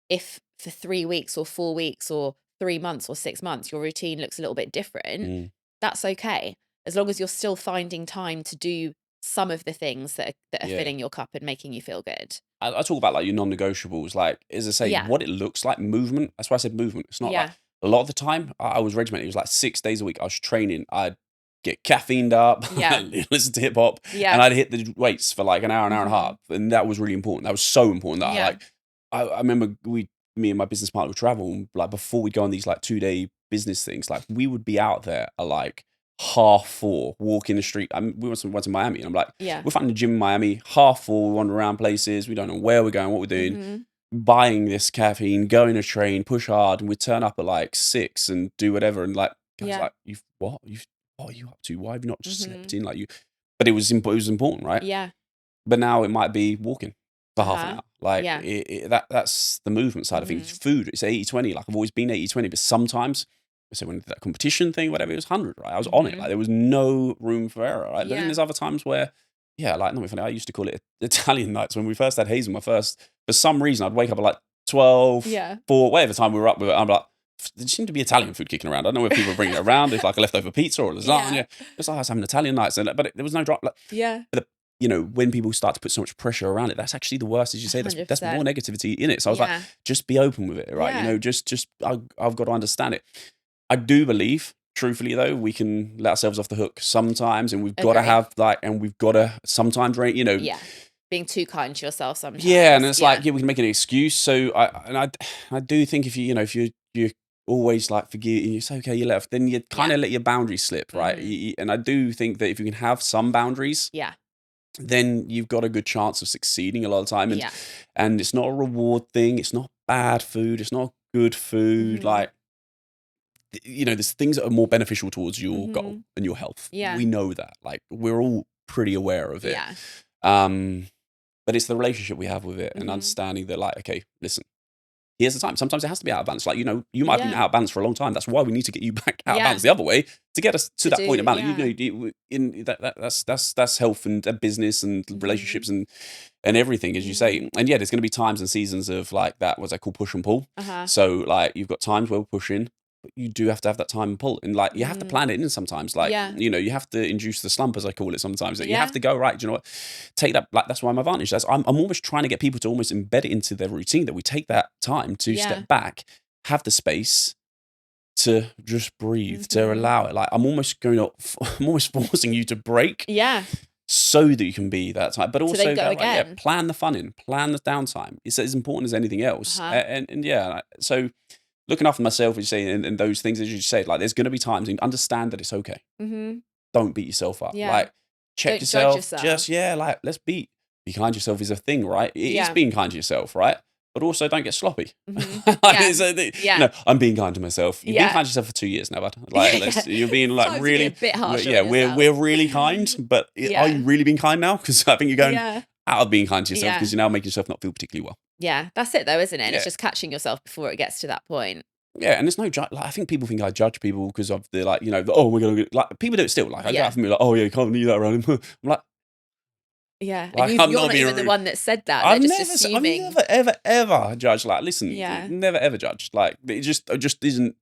if for 3 weeks or 4 weeks or 3 months or 6 months, your routine looks a little bit different, that's okay. As long as you're still finding time to do some of the things that are filling your cup and making you feel good. I talk about like your non-negotiables, like, as I say, what it looks like, movement. That's why I said movement. It's not like, a lot of the time I was regimented. It was like 6 days a week. I was training. I'd get caffeined up, listen to hip hop, and I'd hit the weights for like an hour and a half. And that was really important. That was so important that I remember me and my business partner would travel, and like, before we'd go on these like 2-day business things, like, we would be out there at like 4:30, walking the street. We went to Miami, and I'm like, we're finding a gym in Miami, 4:30, we wander around places, we don't know where we're going, what we're doing, buying this caffeine, going to train, push hard, and we turn up at like 6 and do whatever, and like, guys, like, what are you up to? Why have you not just slept in? Like, but it was important, right? Yeah. But now it might be walking for half an hour. Like, that's the movement side of things. Food, it's 80-20. Like, I've always been 80-20, but sometimes, so when that competition thing, whatever, it was 100, right? I was on it. Like, there was no room for error, right? But then there's other times where, like, not funny, I used to call it Italian nights. When we first had Hazel, for some reason, I'd wake up at like 12, 4, whatever time we were up with it. I'm like, there seemed to be Italian food kicking around. I don't know if people were bringing it around, if like a leftover pizza or lasagna. It's like I was having Italian nights, but there was no drop. Like, but when people start to put so much pressure around it, that's actually the worst, as you say. That's more negativity in it. So I was like, just be open with it, right? Just I've got to understand it. I do believe, truthfully though, we can let ourselves off the hook sometimes, and we've got to have we've got to sometimes, being too kind to yourself sometimes. Yeah, and it's like, we can make an excuse. So I do think if you're always like forgive, and you say, okay, you left, then you kind of let your boundaries slip, right? And I do think that if you can have some boundaries, then you've got a good chance of succeeding a lot of the time. And it's not a reward thing. It's not bad food. It's not good food. Like, there's things that are more beneficial towards your goal and your health. We know that. Like, we're all pretty aware of it. But it's the relationship we have with it, and understanding that, like, okay, listen, here's the time. Sometimes it has to be out of balance. Like, you might have been out of balance for a long time. That's why we need to get you back out of balance the other way, to get us to that point of balance. That's health and business and relationships and everything, as you say. And there's going to be times and seasons of like that, what I call push and pull. So like, you've got times where we're pushing, but you do have to have that time and pull, and like, you have to plan it in sometimes. Like, you have to induce the slump, as I call it sometimes. That you have to go, right, do you know what? Take that. Like, that's why my advantage. I'm almost trying to get people to almost embed it into their routine, that we take that time to step back, have the space to just breathe, to allow it. Like, I'm almost forcing you to break. So that you can be that time, but also plan the fun in, plan the downtime. It's as important as anything else. So looking after myself, as you say, and those things, as you say, like, there's going to be times, and understand that it's okay. Don't beat yourself up. Like, check yourself. Just like, let's be kind to yourself is a thing, right? It is being kind to yourself, right? but also don't get sloppy. Yeah. I'm being kind to myself. You've been kind to yourself for 2 years now, bud. You're being like Sometimes really you get a bit harsher Yeah, on yourself. we're really kind, but are you really being kind now? Because I think you're going out of being kind to yourself because you're now making yourself not feel particularly well. Yeah, that's it though, isn't it? And it's just catching yourself before it gets to that point. Yeah, and there's no I think people think I judge people because of the oh, we're gonna people do it still. I go out for me oh yeah, you can't do that around him. I'm like. Yeah, and you're not even the one that said that. They're just assuming. I've never, ever judged. Listen, never, ever judged. It just isn't.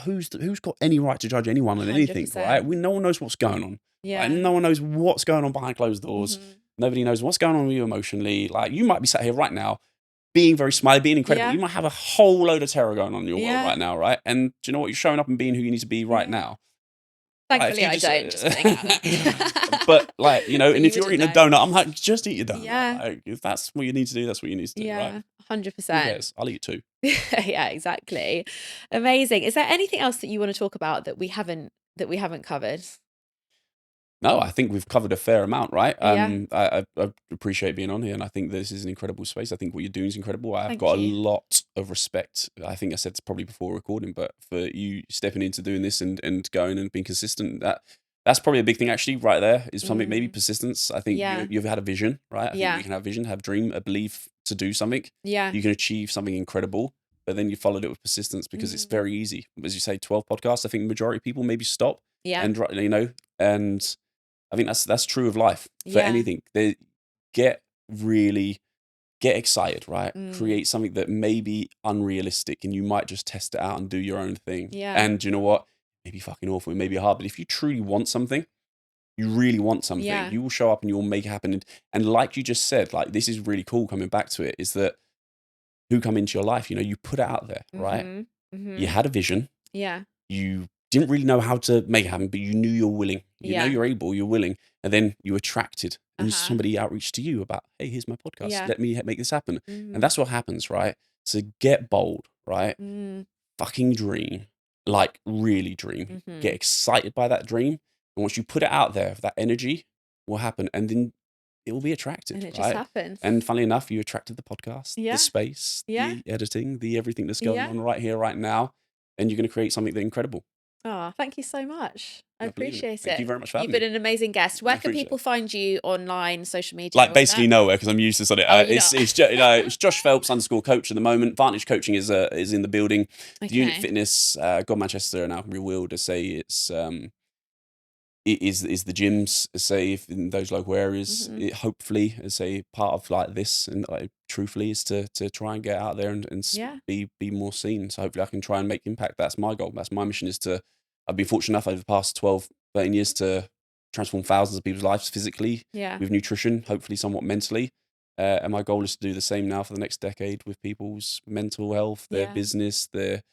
Who's got any right to judge anyone on anything, 100%. right? No one knows what's going on. Yeah. No one knows what's going on behind closed doors. Nobody knows what's going on with you emotionally. You might be sat here right now, being very smiley, being incredible. Yeah. You might have a whole load of terror going on in your world right now, right? And do you know what? You're showing up and being who you need to be right now. Thankfully, I don't. Just putting out there. But and if you're eating a donut, I'm like, just eat your donut. Yeah. If that's what you need to do, that's what you need to do. Yeah, right? 100%. Who cares? I'll eat too. Yeah, exactly. Amazing. Is there anything else that you want to talk about that we haven't covered? No, I think we've covered a fair amount, right? I appreciate being on here, and I think this is an incredible space. I think what you're doing is incredible. I've got a lot of respect. I think I said this probably before recording, but for you stepping into doing this and going and being consistent, that's probably a big thing actually right there is something, maybe persistence. I think you've had a vision, right? I think you can have vision, have dream, a belief to do something. Yeah. You can achieve something incredible, but then you followed it with persistence because it's very easy. As you say, 12 podcasts, I think the majority of people maybe stop. Yeah. And, and I think that's true of life for anything. Get excited, right? Create something that may be unrealistic and you might just test it out and do your own thing. Yeah. And you know what? Maybe fucking awful, it may be hard, but if you truly want something, you really want something, you will show up and you'll make it happen. And like you just said, this is really cool coming back to it, is that who come into your life, you put it out there, right? You had a vision. Yeah. You didn't really know how to make it happen, but you knew you're willing. You know you're able, you're willing. And then you attracted and somebody outreached to you about, hey, here's my podcast. Let me make this happen. And that's what happens, right? So get bold, right? Fucking dream. Really dream. Get excited by that dream. And once you put it out there, that energy will happen. And then it will be attracted. And it just happens. And funnily enough, you attracted the podcast, the space, the editing, the everything that's going on right here, right now. And you're going to create something that's incredible. Oh, thank you so much. I appreciate it. Thank you very much for having me. You've been an amazing guest. Where can people find you online, social media? Basically nowhere, because I'm useless on it. It's Josh Phelps _coach at the moment. Vantage Coaching is in the building. Okay. Unit Fitness, God Manchester and Alchemy Wheel to say it's it is the gyms, say, if in those local areas. It hopefully, as a part of this, and truthfully, is to try and get out there and be more seen. So hopefully I can try and make impact. That's my goal. That's my mission. I've been fortunate enough over the past 12, 13 years to transform thousands of people's lives physically with nutrition, hopefully somewhat mentally. And my goal is to do the same now for the next decade with people's mental health, their business, their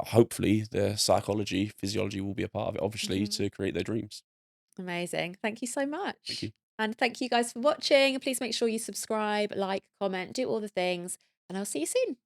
hopefully their psychology, physiology will be a part of it, obviously, to create their dreams. Amazing. Thank you so much. Thank you. And thank you guys for watching. Please make sure you subscribe, like, comment, do all the things, and I'll see you soon.